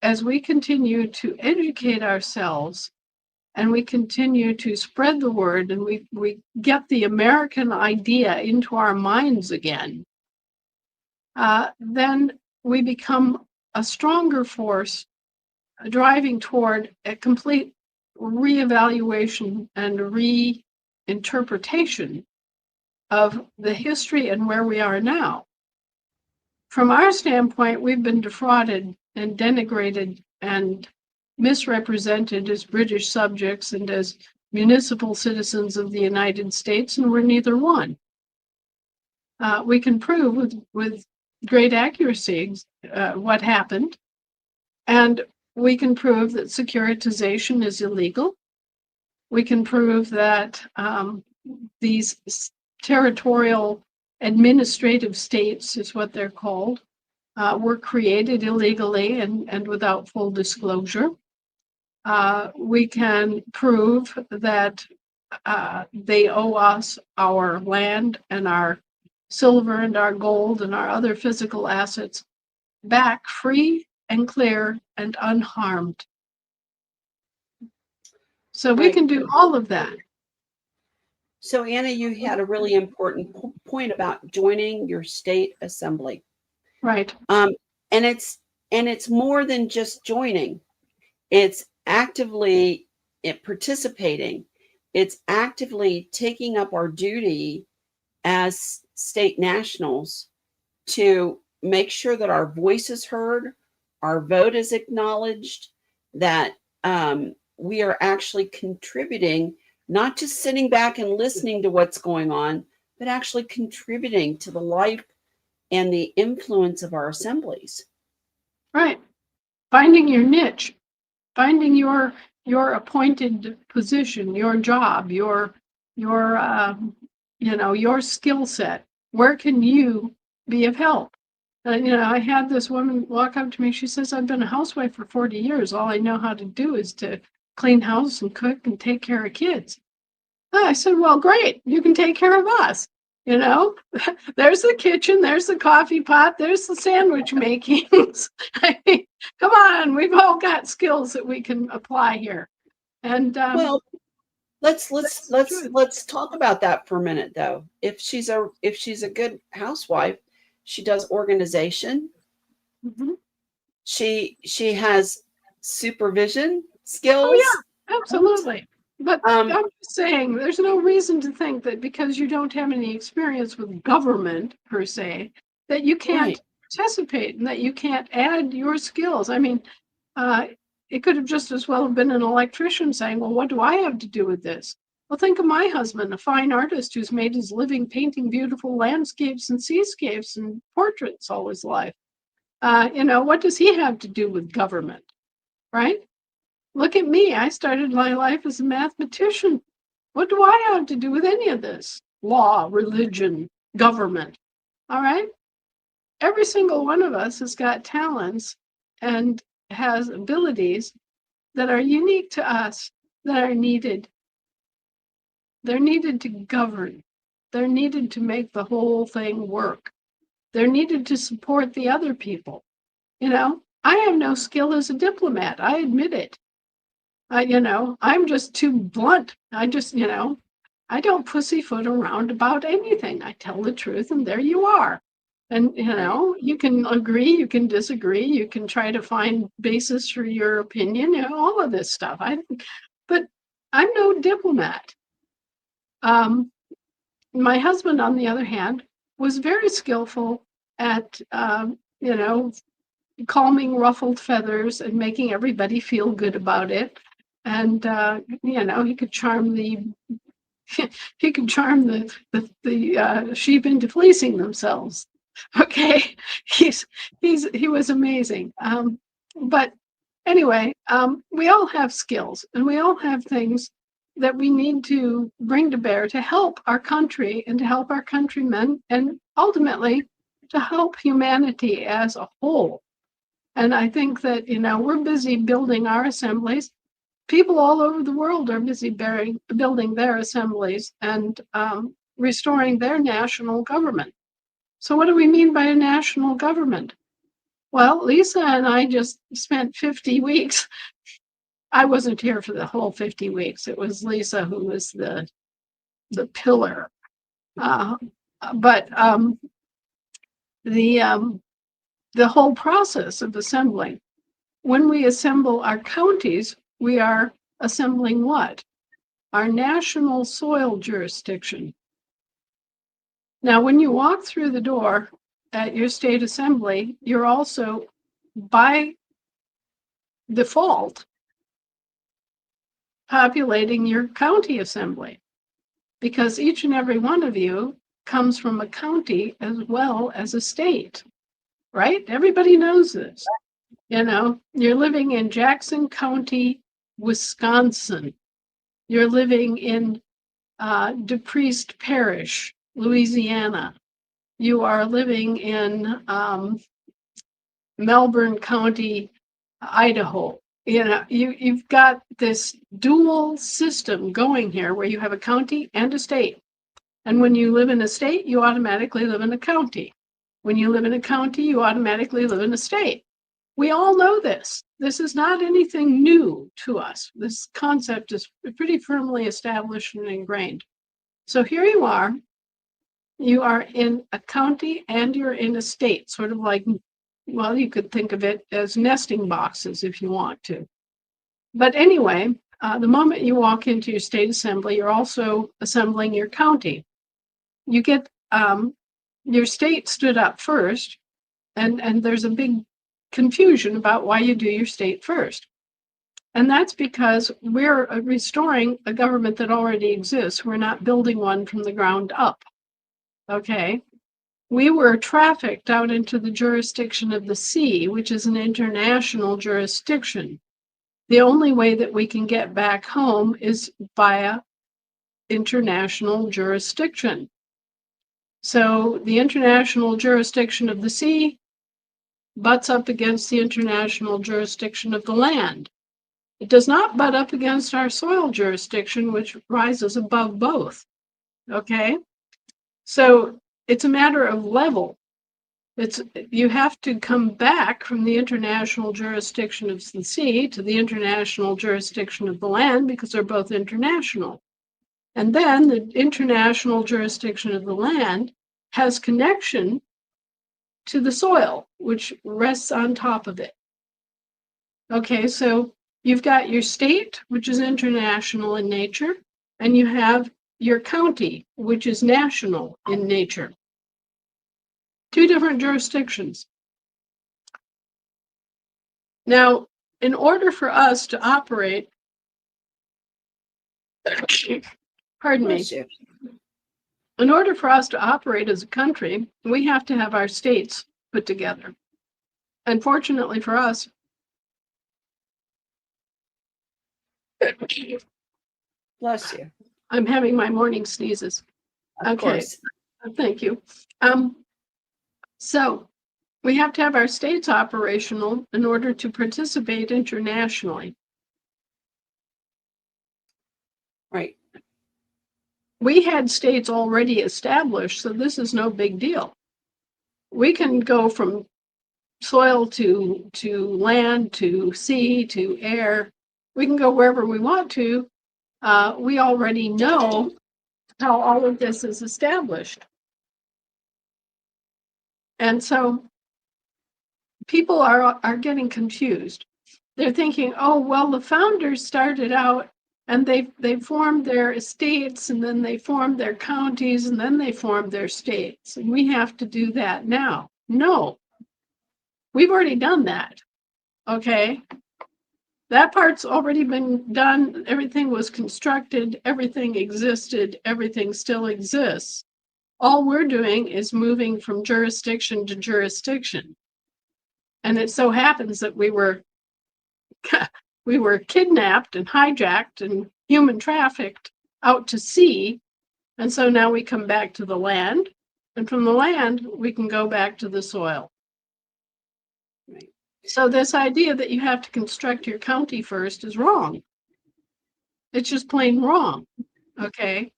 S2: as we continue to educate ourselves and we continue to spread the word and we get the American idea into our minds again, then we become a stronger force driving toward a complete reevaluation and reinterpretation of the history and where we are now. From our standpoint, we've been defrauded and denigrated and misrepresented as British subjects and as municipal citizens of the United States, and we're neither one. We can prove with great accuracy what happened, and we can prove that securitization is illegal. We can prove that these territorial administrative states, is what they're called, were created illegally and without full disclosure. We can prove that they owe us our land and our silver and our gold and our other physical assets back free and clear and unharmed. So we can do all of that.
S1: So Anna, you had a really important point about joining your state assembly.
S2: Right.
S1: And it's more than just joining. It's actively participating. It's actively taking up our duty as state nationals to make sure that our voice is heard, our vote is acknowledged, that we are actually contributing, not just sitting back and listening to what's going on, but actually contributing to the life and the influence of our assemblies.
S2: Right. Finding your niche, finding your appointed position, your job, your skill set. Where can you be of help? I had this woman walk up to me. She says, I've been a housewife for 40 years. All I know how to do is to clean house and cook and take care of kids. I said, well, great. You can take care of us. There's the kitchen, there's the coffee pot, there's the sandwich makings. I mean, come on, we've all got skills that we can apply here. And
S1: well, let's talk about that for a minute, though. If she's a good housewife, she does organization.
S2: Mm-hmm.
S1: She has supervision skills.
S2: Oh yeah, absolutely. But I'm just saying, there's no reason to think that because you don't have any experience with government per se, that you can't participate and that you can't add your skills. I mean, it could have just as well have been an electrician saying, well, what do I have to do with this? Well, think of my husband, a fine artist who's made his living painting beautiful landscapes and seascapes and portraits all his life. What does he have to do with government, right? Look at me. I started my life as a mathematician. What do I have to do with any of this? Law, religion, government. All right? Every single one of us has got talents and has abilities that are unique to us, that are needed. They're needed to govern. They're needed to make the whole thing work. They're needed to support the other people. I have no skill as a diplomat. I admit it. I'm just too blunt. I don't pussyfoot around about anything. I tell the truth, and there you are. And you can agree, you can disagree, you can try to find basis for your opinion, all of this stuff. But I'm no diplomat. My husband, on the other hand, was very skillful at calming ruffled feathers and making everybody feel good about it. And he could charm the sheep into fleecing themselves. Okay, he was amazing. But anyway, we all have skills, and we all have things that we need to bring to bear to help our country and to help our countrymen, and ultimately to help humanity as a whole. And I think that we're busy building our assemblies. People all over the world are busy building their assemblies and restoring their national government. So what do we mean by a national government? Well, Lisa and I just spent 50 weeks. I wasn't here for the whole 50 weeks. It was Lisa who was the pillar. But the whole process of assembling, when we assemble our counties, we are assembling what? Our national soil jurisdiction. Now, when you walk through the door at your state assembly, you're also, by default, populating your county assembly, because each and every one of you comes from a county as well as a state, right? Everybody knows this. You're living in Jackson County, Wisconsin. You're living in DePriest Parish, Louisiana. You are living in Melbourne County, Idaho. You've got this dual system going here where you have a county and a state. And when you live in a state, you automatically live in a county. When you live in a county, you automatically live in a state. We all know this. This is not anything new to us. This concept is pretty firmly established and ingrained. So here you are in a county and you're in a state, sort of like, well, you could think of it as nesting boxes if you want to. But anyway, the moment you walk into your state assembly, you're also assembling your county. You get your state stood up first, and there's a big confusion about why you do your state first. And that's because we're restoring a government that already exists. We're not building one from the ground up. Okay? We were trafficked out into the jurisdiction of the sea, which is an international jurisdiction. The only way that we can get back home is via international jurisdiction. So the international jurisdiction of the sea butts up against the international jurisdiction of the land. It does not butt up against our soil jurisdiction, which rises above both. Okay? So it's a matter of level. You have to come back from the international jurisdiction of the sea to the international jurisdiction of the land because they're both international. And then the international jurisdiction of the land has connection to the soil, which rests on top of it. Okay, so you've got your state, which is international in nature, and you have your county, which is national in nature. Two different jurisdictions. Now, in order for us to operate, pardon me, in order for us to operate as a country, we have to have our states put together. Unfortunately for us,
S1: bless you.
S2: I'm having my morning sneezes.
S1: Of course.
S2: Thank you. So we have to have our states operational in order to participate internationally.
S1: Right.
S2: We had states already established, so this is no big deal. We can go from soil to land, to sea, to air. We can go wherever we want to. We already know how all of this is established. And so people are getting confused. They're thinking, oh, well, the founders started out and they formed their estates, and then they formed their counties, and then they formed their states. And we have to do that now. No, we've already done that. Okay. That part's already been done. Everything was constructed, everything existed, everything still exists. All we're doing is moving from jurisdiction to jurisdiction. And it so happens that we were kidnapped and hijacked and human trafficked out to sea. And so now we come back to the land. And from the land, we can go back to the soil.
S1: Right.
S2: So this idea that you have to construct your county first is wrong. It's just plain wrong. Okay.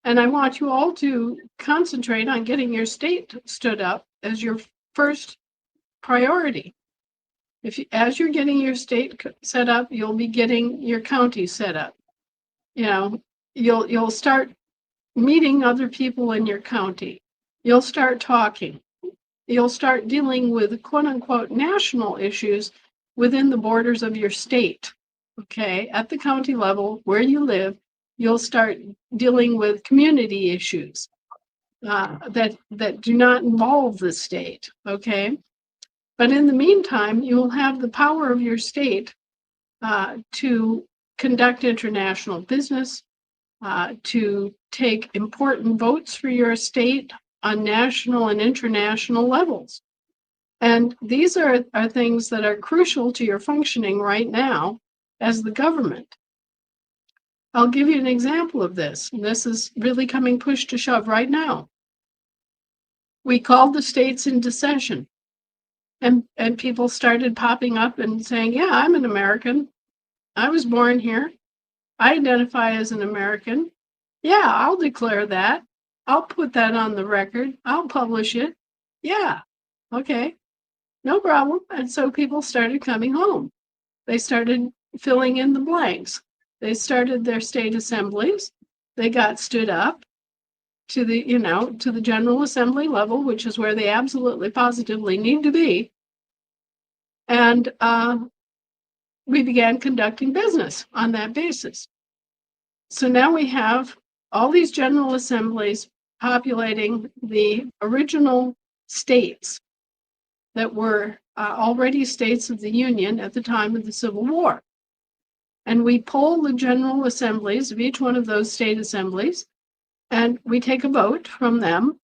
S2: And I want you all to concentrate on getting your state stood up as your first priority. As you're getting your state set up, you'll be getting your county set up. You know, you'll start meeting other people in your county. You'll start talking. You'll start dealing with quote unquote national issues within the borders of your state. Okay, at the county level where you live, you'll start dealing with community issues that do not involve the state. Okay. But in the meantime, you will have the power of your state to conduct international business, to take important votes for your state on national and international levels. And these are things that are crucial to your functioning right now as the government. I'll give you an example of this. And this is really coming push to shove right now. We called the states into session. And people started popping up and saying, yeah, I'm an American. I was born here. I identify as an American. Yeah, I'll declare that. I'll put that on the record. I'll publish it. Yeah, okay, no problem. And so people started coming home. They started filling in the blanks. They started their state assemblies. They got stood up to the General Assembly level, which is where they absolutely positively need to be. And we began conducting business on that basis. So now we have all these general assemblies populating the original states that were already states of the Union at the time of the Civil War. And we poll the general assemblies of each one of those state assemblies, and we take a vote from them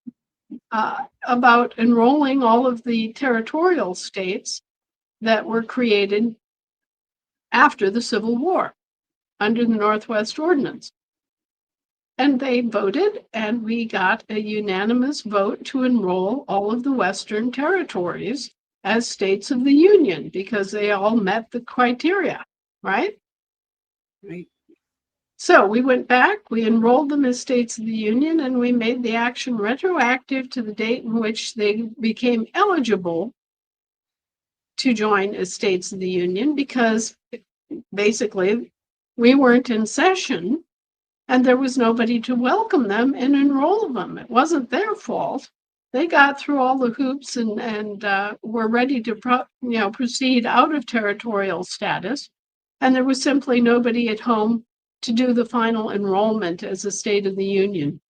S2: about enrolling all of the territorial states that were created after the Civil War under the Northwest Ordinance. And they voted, and we got a unanimous vote to enroll all of the Western territories as states of the Union because they all met the criteria, right?
S1: Right.
S2: So we went back, we enrolled them as states of the Union, and we made the action retroactive to the date in which they became eligible to join as states of the Union, because basically we weren't in session and there was nobody to welcome them and enroll them. It wasn't their fault. They got through all the hoops and were ready to proceed out of territorial status. And there was simply nobody at home to do the final enrollment as a state of the Union.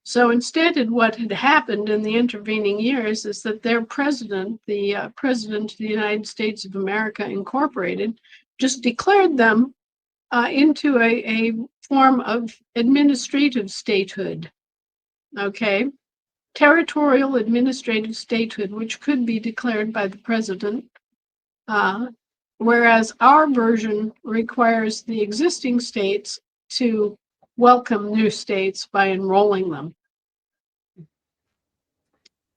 S2: So instead, what had happened in the intervening years is that their president, the President of the United States of America Incorporated, just declared them into a form of administrative statehood, okay? Territorial administrative statehood, which could be declared by the president, whereas our version requires the existing states to welcome new states by enrolling them.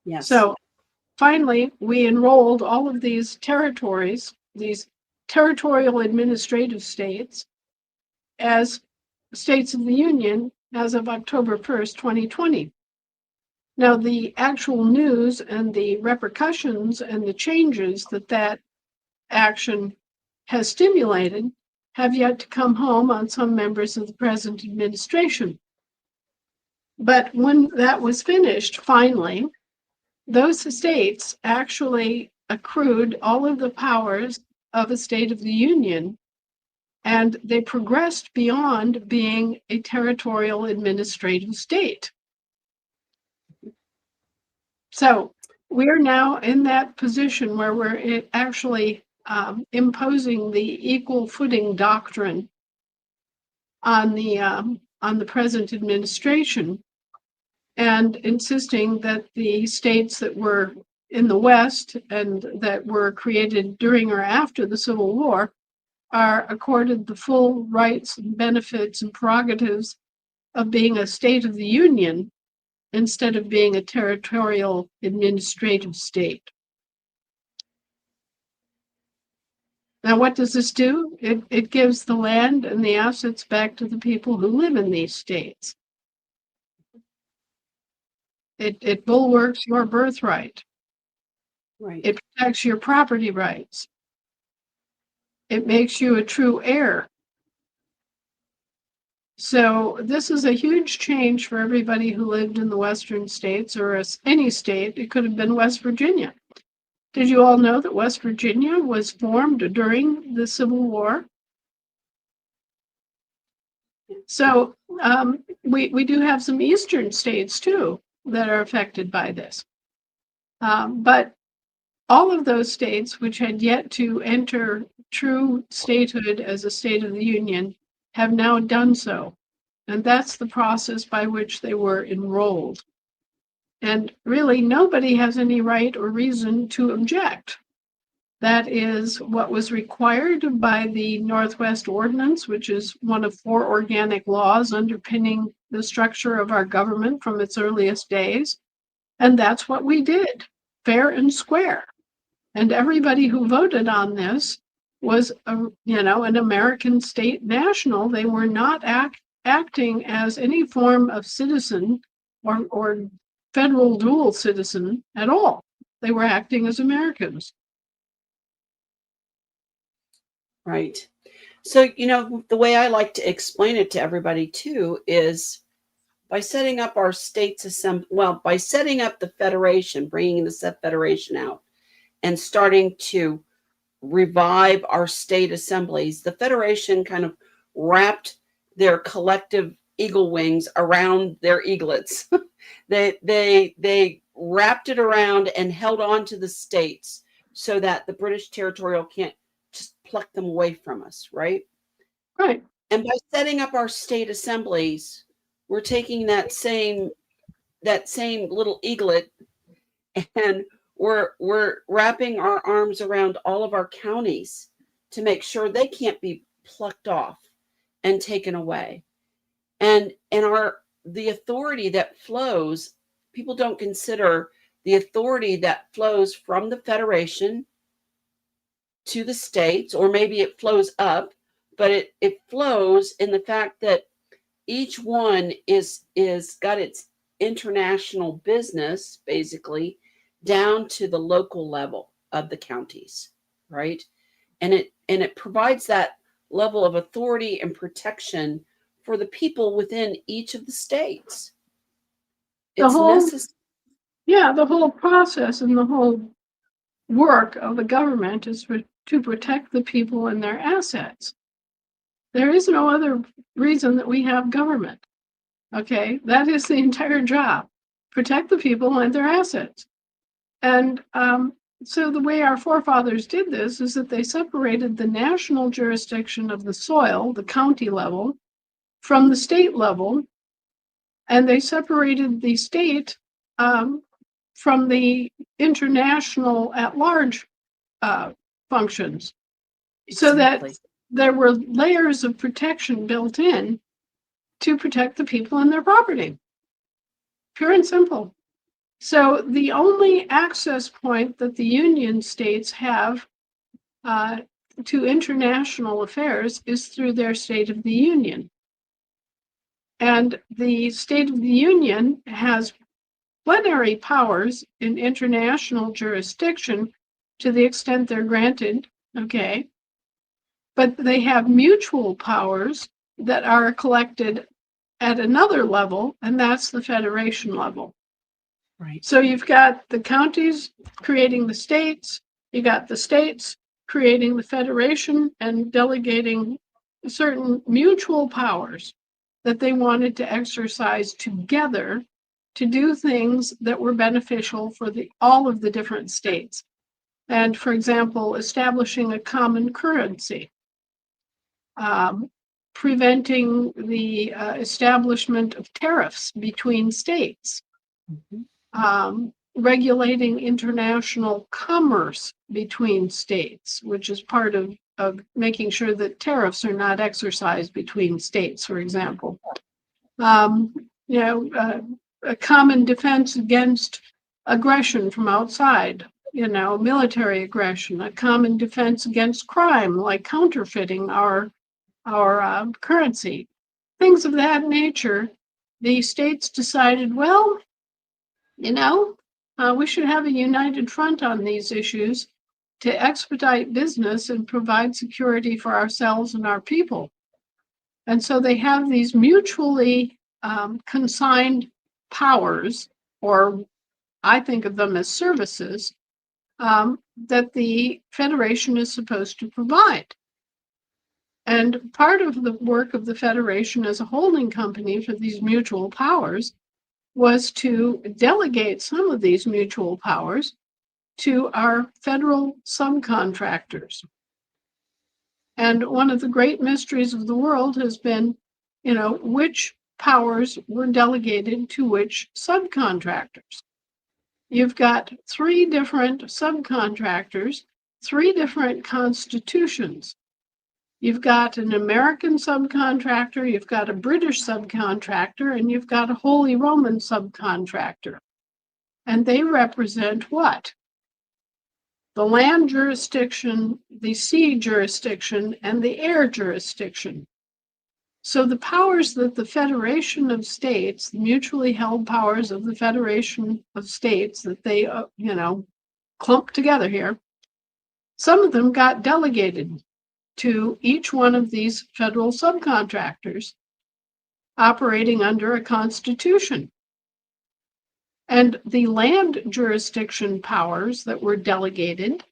S1: Yes.
S2: So finally, we enrolled all of these territories, these territorial administrative states, as states of the Union as of October 1st, 2020. Now, the actual news and the repercussions and the changes that action has stimulated have yet to come home on some members of the present administration. But when that was finished, finally, those states actually accrued all of the powers of a State of the Union, and they progressed beyond being a territorial administrative state. So we're now in that position where we're actually imposing the equal footing doctrine on the present administration, and insisting that the states that were in the West and that were created during or after the Civil War are accorded the full rights and benefits and prerogatives of being a state of the Union instead of being a territorial administrative state. Now, what does this do? It gives the land and the assets back to the people who live in these states. It bulwarks your birthright.
S1: Right.
S2: It protects your property rights. It makes you a true heir. So this is a huge change for everybody who lived in the Western states, or any state. It could have been West Virginia. Did you all know that West Virginia was formed during the Civil War? So we do have some Eastern states too that are affected by this. But all of those states which had yet to enter true statehood as a state of the Union have now done so. And that's the process by which they were enrolled. And really, nobody has any right or reason to object. That is what was required by the Northwest Ordinance, which is one of 4 organic laws underpinning the structure of our government from its earliest days. And that's what we did, fair and square. And everybody who voted on this was, an American state national. They were not acting as any form of citizen or federal dual citizen at all. They were acting as Americans.
S1: Right. So, the way I like to explain it to everybody too is by setting up our states by setting up the federation, bringing the federation out and starting to revive our state assemblies, the federation kind of wrapped their collective eagle wings around their eaglets. they wrapped it around and held on to the states so that the British territorial can't just pluck them away from us, right?
S2: Right.
S1: And by setting up our state assemblies, we're taking that same little eaglet and we're wrapping our arms around all of our counties to make sure they can't be plucked off and taken away. And the authority that flows, people don't consider the authority that flows from the federation to the states, or maybe it flows up, but it flows in the fact that each one is got its international business basically down to the local level of the counties, right? And it provides that level of authority and protection for the people within each of the states. It's necessary.
S2: Yeah, the whole process and the whole work of the government is to protect the people and their assets. There is no other reason that we have government. Okay, that is the entire job. Protect the people and their assets. And so the way our forefathers did this is that they separated the national jurisdiction of the soil, the county level, from the state level, and they separated the state from the international at-large functions, so that there were layers of protection built in to protect the people and their property. Pure and simple. So the only access point that the Union states have to international affairs is through their State of the Union. And the State of the Union has plenary powers in international jurisdiction to the extent they're granted, okay? But they have mutual powers that are collected at another level, and that's the federation level.
S1: Right.
S2: So you've got the counties creating the states, you got the states creating the federation and delegating certain mutual powers that they wanted to exercise together to do things that were beneficial for all of the different states. And for example, establishing a common currency, preventing the establishment of tariffs between states, regulating international commerce between states, which is part of making sure that tariffs are not exercised between states, for example. A common defense against aggression from outside, military aggression, a common defense against crime, like counterfeiting our currency, things of that nature. The states decided, well, we should have a united front on these issues to expedite business and provide security for ourselves and our people. And so they have these mutually consigned powers, or I think of them as services, that the Federation is supposed to provide. And part of the work of the Federation as a holding company for these mutual powers was to delegate some of these mutual powers to our federal subcontractors. And one of the great mysteries of the world has been, which powers were delegated to which subcontractors. You've got 3 different subcontractors, 3 different constitutions. You've got an American subcontractor, you've got a British subcontractor, and you've got a Holy Roman subcontractor. And they represent what? The land jurisdiction, the sea jurisdiction, and the air jurisdiction. So the powers that the Federation of States, the mutually held powers of the Federation of States that they, clumped together here, some of them got delegated to each one of these federal subcontractors operating under a constitution. And the land jurisdiction powers that were delegated,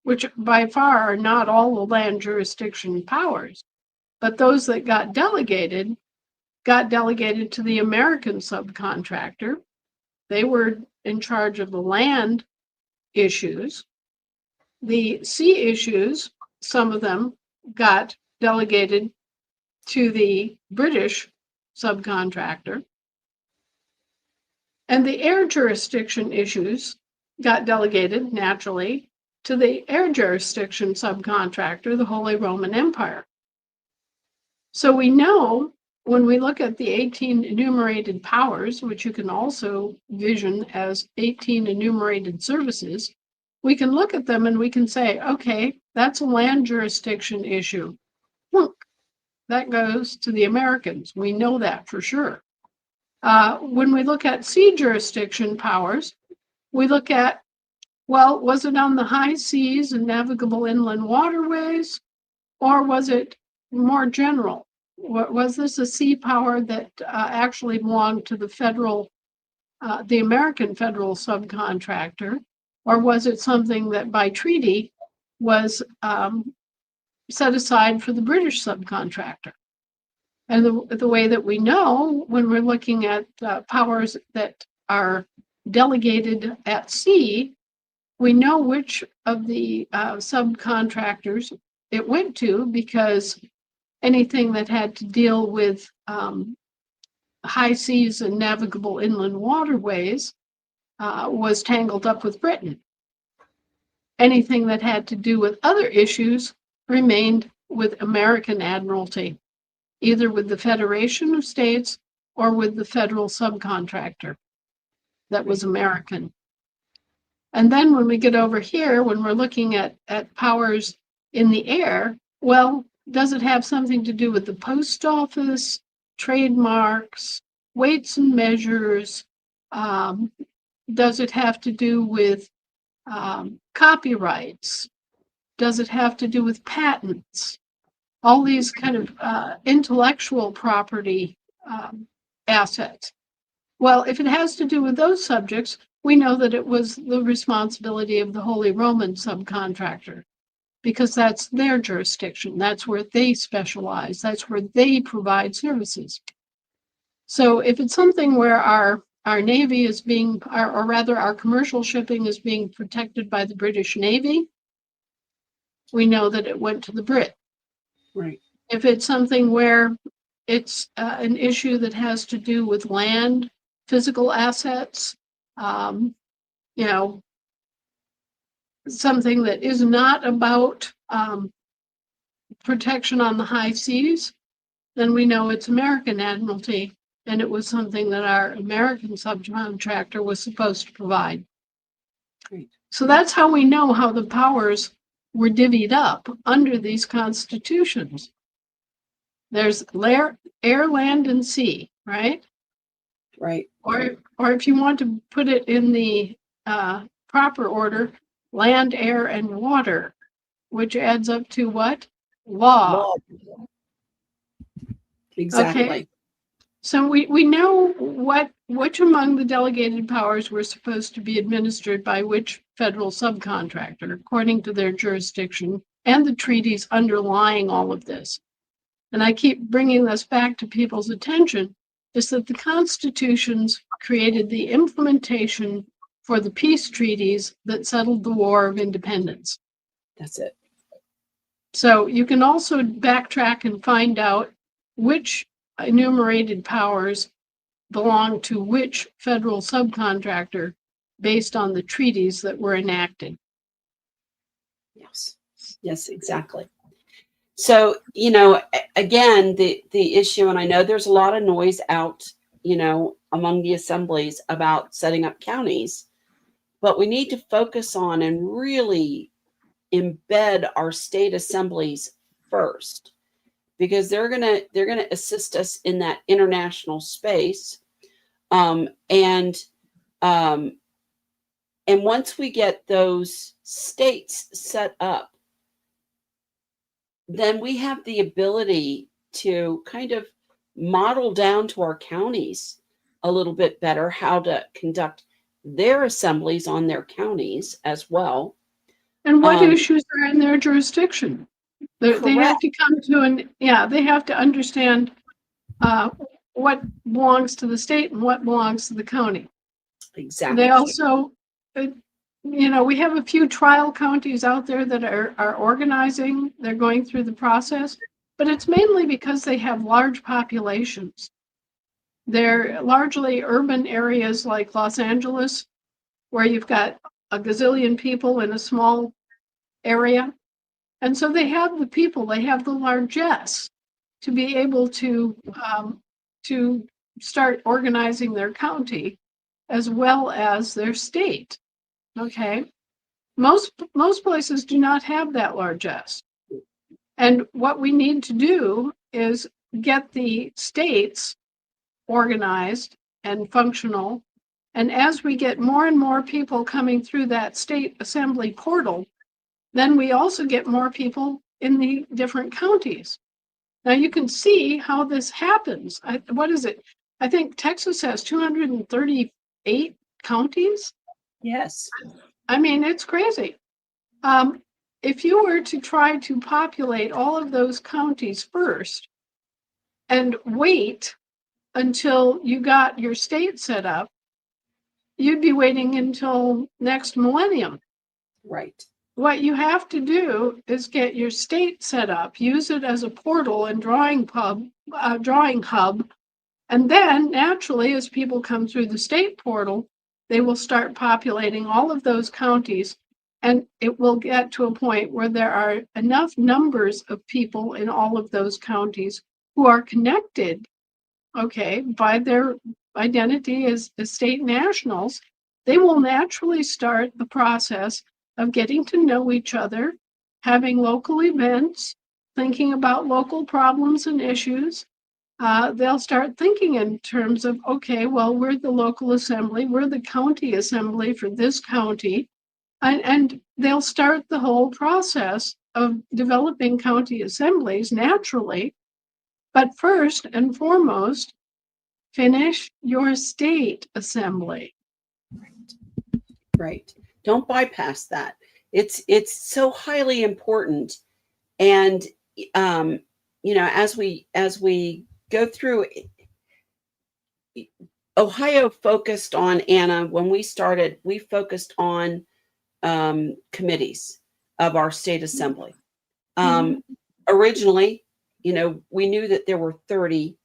S2: which by far are not all the land jurisdiction powers, but those that got delegated to the American subcontractor. They were in charge of the land issues. The sea issues, some of them got delegated to the British subcontractor. And the air jurisdiction issues got delegated, naturally, to the air jurisdiction subcontractor, the Holy Roman Empire. So we know when we look at the 18 enumerated powers, which you can also vision as 18 enumerated services, we can look at them and we can say, okay, that's a land jurisdiction issue. Look, that goes to the Americans. We know that for sure. When we look at sea jurisdiction powers, we look at, well, was it on the high seas and navigable inland waterways, or was it more general? Was this a sea power that actually belonged to the American federal subcontractor, or was it something that by treaty was set aside for the British subcontractor? And the way that we know when we're looking at powers that are delegated at sea, we know which of the subcontractors it went to, because anything that had to deal with high seas and navigable inland waterways was tangled up with Britain. Anything that had to do with other issues remained with American Admiralty, either with the Federation of States or with the federal subcontractor that was American. And then when we get over here, when we're looking at powers in the air, well, does it have something to do with the post office, trademarks, weights and measures? Does it have to do with copyrights? Does it have to do with patents? All these kind of intellectual property assets. Well, if it has to do with those subjects, we know that it was the responsibility of the Holy Roman subcontractor, because that's their jurisdiction. That's where they specialize. That's where they provide services. So if it's something where our Navy is being, or rather our commercial shipping is being protected by the British Navy, we know that it went to the Brit.
S1: Right.
S2: If it's something where it's an issue that has to do with land, physical assets, you know, something that is not about protection on the high seas, then we know it's American Admiralty, and it was something that our American subcontractor was supposed to provide.
S1: Great.
S2: So that's how we know how the powers were divvied up under these constitutions. There's air, land, and sea, right?
S1: Right.
S2: Or if you want to put it in the proper order, land, air, and water, which adds up to what? Law.
S1: Law. Exactly.
S2: Okay. So we know which among the delegated powers were supposed to be administered by which federal subcontractor, according to their jurisdiction and the treaties underlying all of this. And I keep bringing this back to people's attention, is that the constitutions created the implementation for the peace treaties that settled the War of Independence.
S1: That's it.
S2: So you can also backtrack and find out which enumerated powers belong to which federal subcontractor based on the treaties that were enacted.
S1: Yes. Yes, exactly. So, you know, again, the issue, and I know there's a lot of noise out, you know, among the assemblies about setting up counties, but we need to focus on and really embed our state assemblies first, because they're gonna assist us in that international space, and once we get those states set up, then we have the ability to kind of model down to our counties a little bit better how to conduct their assemblies on their counties as well.
S2: And what issues are in their jurisdiction? They have to come to they have to understand what belongs to the state and what belongs to the county.
S1: Exactly.
S2: They also, you know, we have a few trial counties out there that are organizing. They're going through the process, but it's mainly because they have large populations. They're largely urban areas like Los Angeles, where you've got a gazillion people in a small area. And so they have the people, they have the largesse to be able to start organizing their county as well as their state. Okay. Most places do not have that largesse. And what we need to do is get the states organized and functional. And as we get more and more people coming through that state assembly portal, then we also get more people in the different counties. Now you can see how this happens. What is it? I think Texas has 238 counties.
S1: Yes.
S2: I mean, it's crazy. If you were to try to populate all of those counties first and wait until you got your state set up, you'd be waiting until next millennium.
S1: Right.
S2: What you have to do is get your state set up, use it as a portal and drawing hub. And then naturally, as people come through the state portal, they will start populating all of those counties. And it will get to a point where there are enough numbers of people in all of those counties who are connected, okay, by their identity as state nationals. They will naturally start the process of getting to know each other, having local events, thinking about local problems and issues. They'll start thinking in terms of, okay, well, we're the local assembly, we're the county assembly for this county, and they'll start the whole process of developing county assemblies naturally. But first and foremost, finish your state assembly.
S1: Right. Don't bypass that. It's so highly important. And as we go through, Ohio focused on, Anna, when we started, we focused on committees of our state assembly. Originally, we knew that there were 30.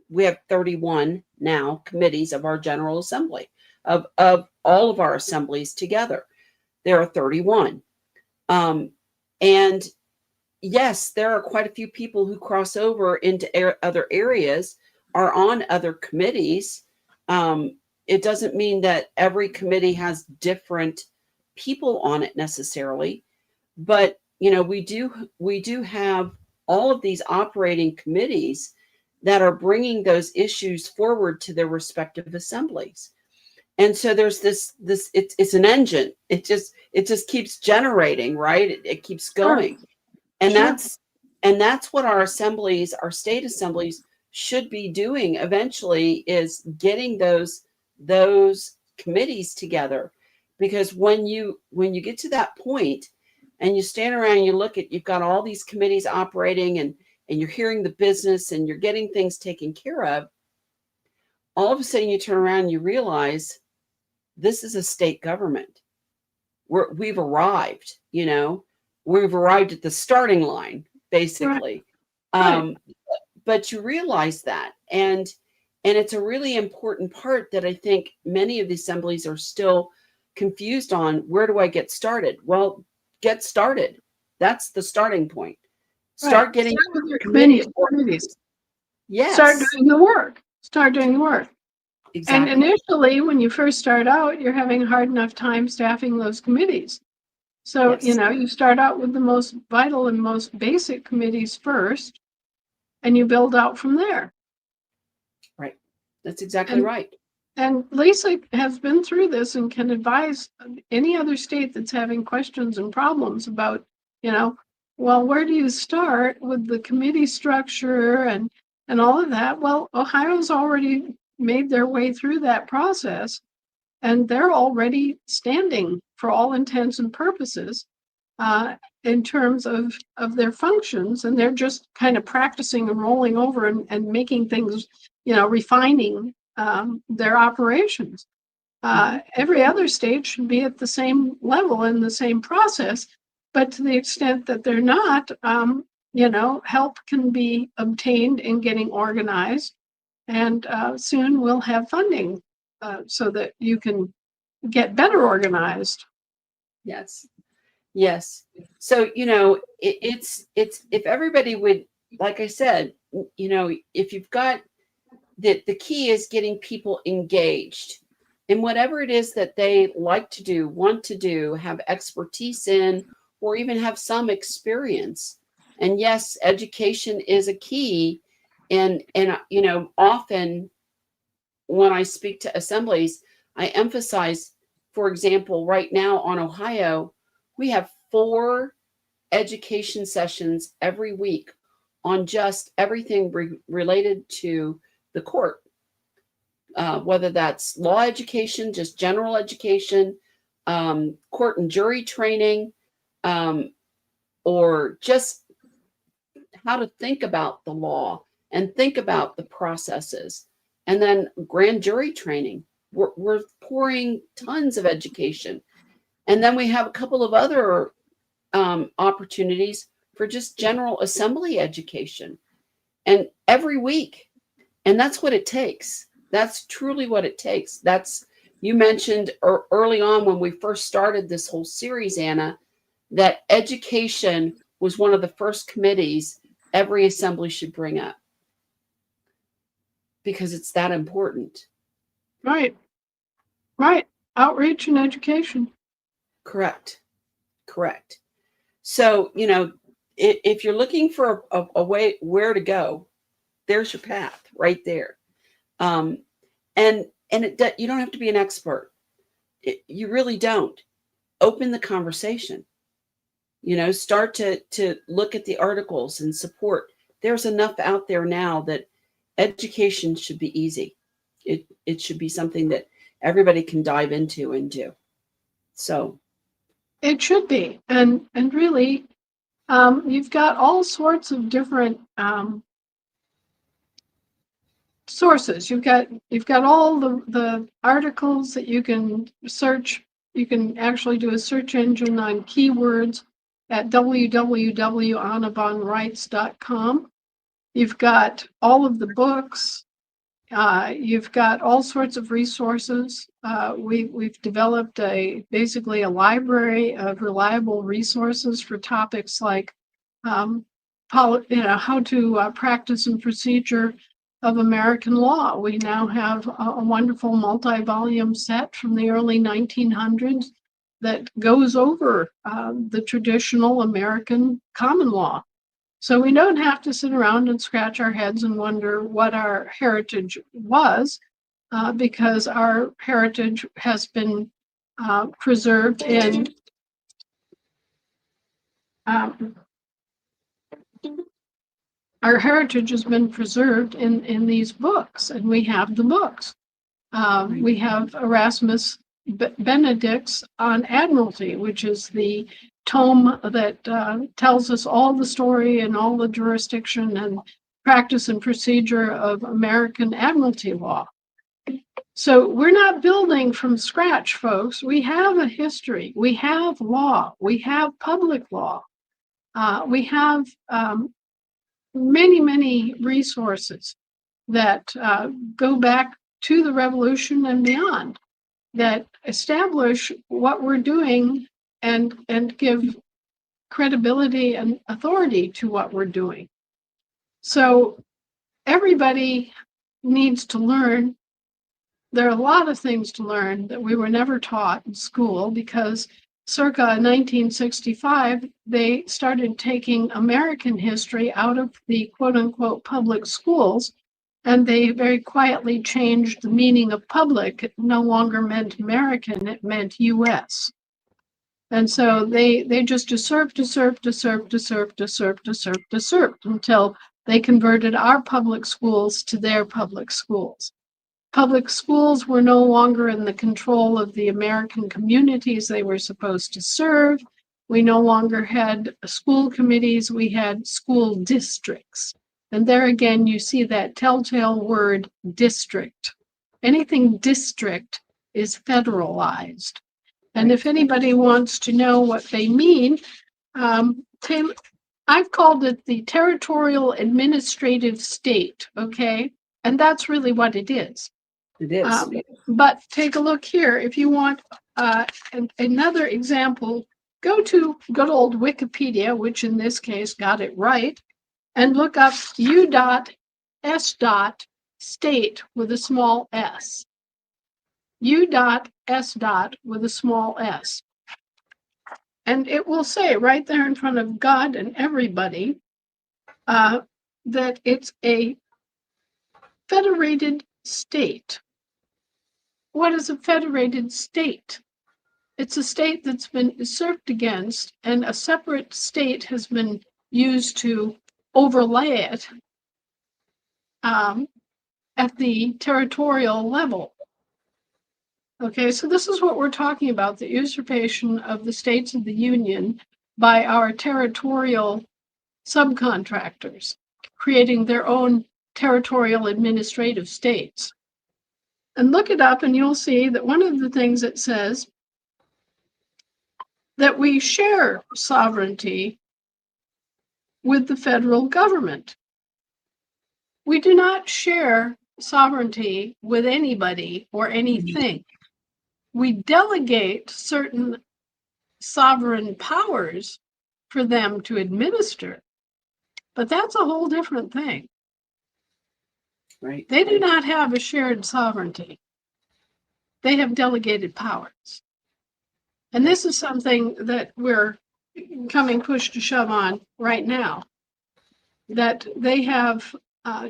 S1: We have 31 now committees of our General Assembly, of all of our assemblies together. There are 31. And yes, there are quite a few people who cross over into other areas, are on other committees. It doesn't mean that every committee has different people on it necessarily, but we do have all of these operating committees that are bringing those issues forward to their respective assemblies. And so there's this it's an engine. It just keeps generating, right? It keeps going.
S2: Sure.
S1: And
S2: Sure.
S1: that's what our assemblies, our state assemblies should be doing eventually, is getting those committees together. Because when you get to that point and you stand around and you look at, you've got all these committees operating, and you're hearing the business and you're getting things taken care of, all of a sudden you turn around and you realize this is a state government. We've arrived, we've arrived at the starting line, basically.
S2: Right.
S1: But you realize that, and it's a really important part that I think many of the assemblies are still confused on. Where do I get started? Well, get started. That's the starting point. Start getting
S2: with your
S1: committees. Yes.
S2: Start doing the work.
S1: Exactly.
S2: And initially, when you first start out, you're having a hard enough time staffing those committees. So,
S1: Yes.
S2: you start out with the most vital and most basic committees first, and you build out from there.
S1: Right. That's exactly right.
S2: And Lisa has been through this and can advise any other state that's having questions and problems about, well, where do you start with the committee structure and all of that? Well, Ohio's already made their way through that process, and they're already standing for all intents and purposes in terms of their functions, and they're just kind of practicing and rolling over and making things, refining their operations. Every other state should be at the same level in the same process, but to the extent that they're not, help can be obtained in getting organized, and soon we'll have funding so that you can get better organized.
S1: Yes. So, it's if everybody would, like I said, if you've got the key is getting people engaged in whatever it is that they like to do, want to do, have expertise in, or even have some experience. And yes, education is a key. And often when I speak to assemblies, I emphasize, for example, right now on Ohio, we have 4 education sessions every week on just everything related to the court, whether that's law education, just general education, court and jury training, or just how to think about the law and think about the processes. And then grand jury training. We're pouring tons of education. And then we have a couple of other opportunities for just general assembly education. And every week. And that's what it takes. That's truly what it takes. You mentioned early on when we first started this whole series, Anna, that education was one of the first committees every assembly should bring up, because it's that important.
S2: Right. Outreach and education.
S1: Correct. So, if you're looking for a way where to go, there's your path right there. And you don't have to be an expert. You really don't. Open the conversation. Start to look at the articles and support. There's enough out there now that education should be easy. It should be something that everybody can dive into and do. So
S2: It should be, and really, you've got all sorts of different sources. You've got all the articles that you can search. You can actually do a search engine on keywords at www.annavonreitz.com. You've got all of the books. You've got all sorts of resources. We've developed basically a library of reliable resources for topics like how to practice and procedure of American law. We now have a wonderful multi-volume set from the early 1900s that goes over the traditional American common law. So we don't have to sit around and scratch our heads and wonder what our heritage was, because our heritage has been preserved in these books, and we have the books. We have Erasmus Benedict's on Admiralty, which is the tome that tells us all the story and all the jurisdiction and practice and procedure of American admiralty law. So we're not building from scratch, folks. We have a history. We have law. We have public law. We have many, many resources that go back to the Revolution and beyond, that establish what we're doing and give credibility and authority to what we're doing. So everybody needs to learn. There are a lot of things to learn that we were never taught in school, because circa 1965, they started taking American history out of the quote unquote public schools, and they very quietly changed the meaning of public. It no longer meant American, it meant US. And so they just usurped until they converted our public schools to their public schools. Public schools were no longer in the control of the American communities they were supposed to serve. We no longer had school committees, we had school districts. And there again, you see that telltale word, district. Anything district is federalized. And if anybody wants to know what they mean, I've called it the territorial administrative state, okay? And that's really what it is.
S1: it is.
S2: But take a look here. If you want another example, go to good old Wikipedia, which in this case got it right, and look up U.S. state with a small s. U.S. with a small s. And it will say right there in front of God and everybody that it's a federated state. What is a federated state? It's a state that's been usurped against, and a separate state has been used to overlay it at the territorial level. Okay, so this is what we're talking about, the usurpation of the states of the Union by our territorial subcontractors, creating their own territorial administrative states. And look it up and you'll see that one of the things it says that we share sovereignty with the federal government. We do not share sovereignty with anybody or anything. We delegate certain sovereign powers for them to administer, but that's a whole different thing.
S1: Right.
S2: They do not have a shared sovereignty. They have delegated powers. And this is something that we're coming push to shove on right now, that they have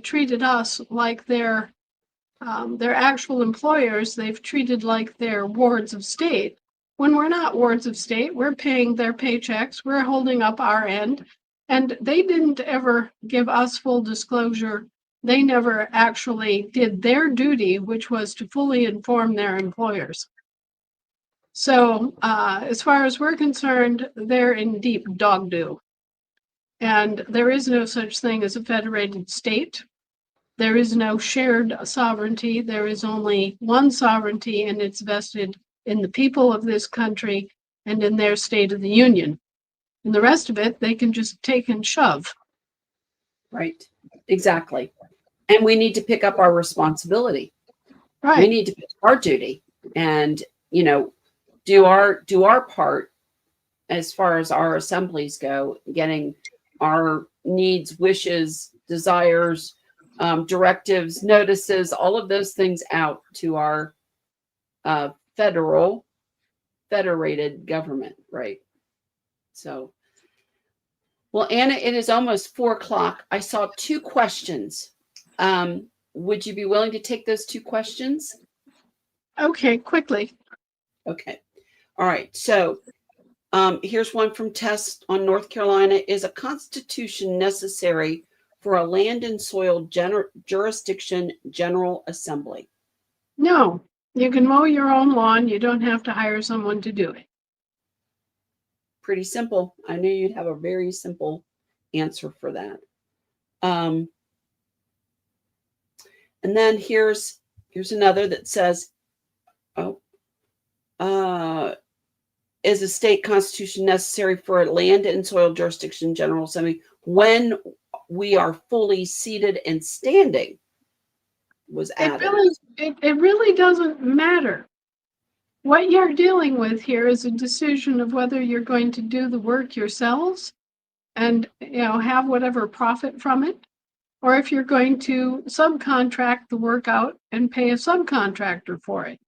S2: treated us like their actual employers. They've treated like their wards of state, when we're not wards of state. We're paying their paychecks, we're holding up our end, and they didn't ever give us full disclosure they never actually did their duty, which was to fully inform their employers. So as far as we're concerned, they're in deep dog doo. And there is no such thing as a federated state. There is no shared sovereignty. There is only one sovereignty, and it's vested in the people of this country and in their state of the union. And the rest of it, they can just take and shove.
S1: Right. Exactly. And we need to pick up our responsibility.
S2: Right.
S1: We need to pick our duty and, do our part as far as our assemblies go, getting our needs, wishes, desires, directives, notices, all of those things out to our federated government, right? So, well, Anna, it is almost 4:00. I saw 2 questions. Would you be willing to take those 2 questions?
S2: Okay, quickly.
S1: Okay. All right. So here's one from Tess on North Carolina. Is a constitution necessary for a land and soil jurisdiction general assembly?
S2: No, you can mow your own lawn. You don't have to hire someone to do it.
S1: Pretty simple. I knew you'd have a very simple answer for that. And then here's another that says, is a state constitution necessary for a land and soil jurisdiction general assembly when we are fully seated and standing? Was added.
S2: It really doesn't matter. What you're dealing with here is a decision of whether you're going to do the work yourselves and have whatever profit from it, or if you're going to subcontract the work out and pay a subcontractor for it.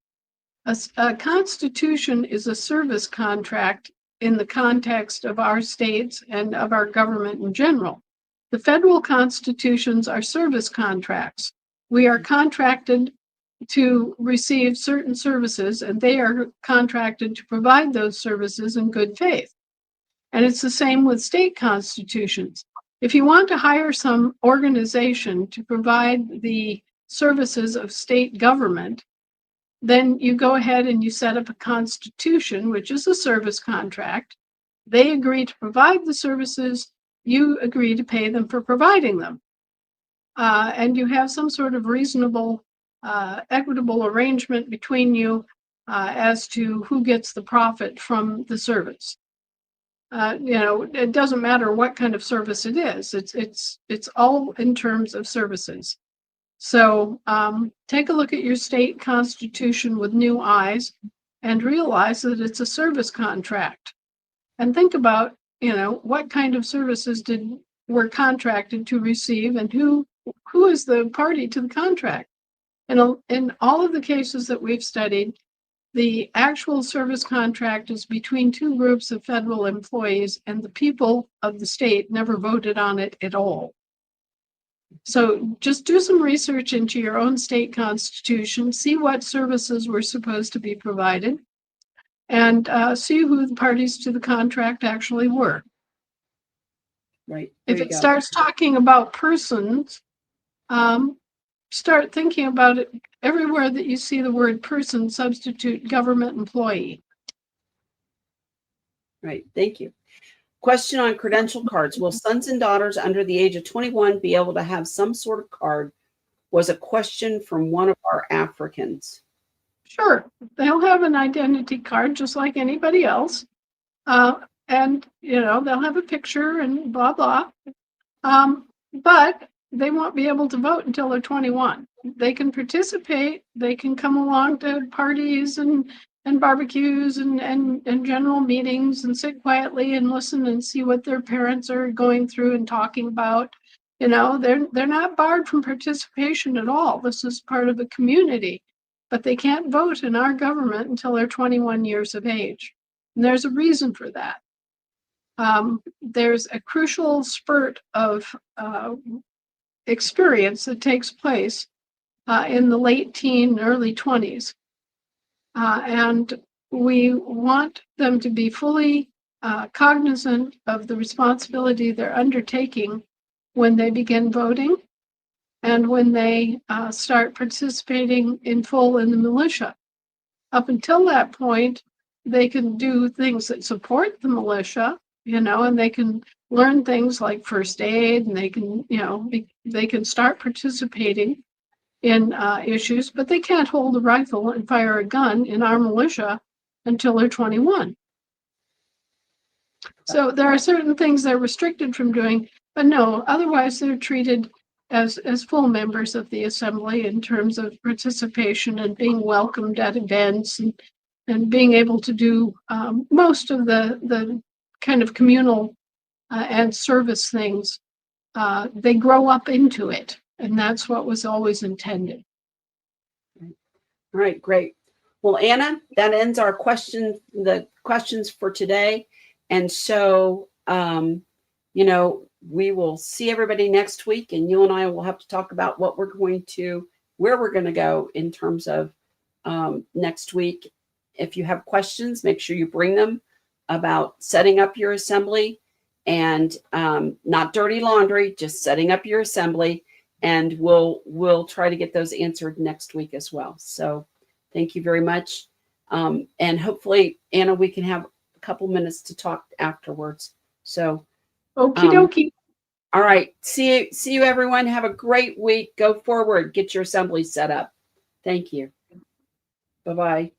S2: A constitution is a service contract in the context of our states and of our government in general. The federal constitutions are service contracts. We are contracted to receive certain services, and they are contracted to provide those services in good faith. And it's the same with state constitutions. If you want to hire some organization to provide the services of state government, then you go ahead and you set up a constitution, which is a service contract. They agree to provide the services. You agree to pay them for providing them. And you have some sort of reasonable, equitable arrangement between you as to who gets the profit from the service. It doesn't matter what kind of service it is. It's all in terms of services. So take a look at your state constitution with new eyes and realize that it's a service contract. And think about, what kind of services were contracted to receive, and who is the party to the contract. And in all of the cases that we've studied, the actual service contract is between 2 groups of federal employees, and the people of the state never voted on it at all. So just do some research into your own state constitution, see what services were supposed to be provided, and see who the parties to the contract actually were.
S1: Right.
S2: If it starts talking about persons, start thinking about it. Everywhere that you see the word person, substitute government employee.
S1: Right. Thank you. Question on credential cards. Will sons and daughters under the age of 21 be able to have some sort of card? Was a question from one of our Africans. Sure.
S2: They'll have an identity card just like anybody else. And, they'll have a picture and blah, blah. But they won't be able to vote until they're 21. They can participate. They can come along to parties and barbecues and general meetings and sit quietly and listen and see what their parents are going through and talking about. They're not barred from participation at all. This is part of a community, but they can't vote in our government until they're 21 years of age. And there's a reason for that. There's a crucial spurt of experience that takes place in the late teen, early 20s. And we want them to be fully cognizant of the responsibility they're undertaking when they begin voting. and when they start participating in full in the militia. Up until that point, they can do things that support the militia, and they can learn things like first aid, and they can, they can start participating in issues, but they can't hold a rifle and fire a gun in our militia until they're 21. So there are certain things they're restricted from doing, but no, otherwise they're treated as full members of the assembly in terms of participation and being welcomed at events and being able to do most of the kind of communal and service things. They grow up into it, and that's what was always intended.
S1: All right, great. Well, Anna, that ends our the questions for today. And so, we will see everybody next week, and you and I will have to talk about where we're going to go in terms of next week. If you have questions, make sure you bring them about setting up your assembly and not dirty laundry, just setting up your assembly. And we'll try to get those answered next week as well. So thank you very much. And hopefully, Anna, we can have a couple minutes to talk afterwards. So,
S2: okie dokie.
S1: All right. See you, everyone. Have a great week. Go forward. Get your assembly set up. Thank you. Bye-bye.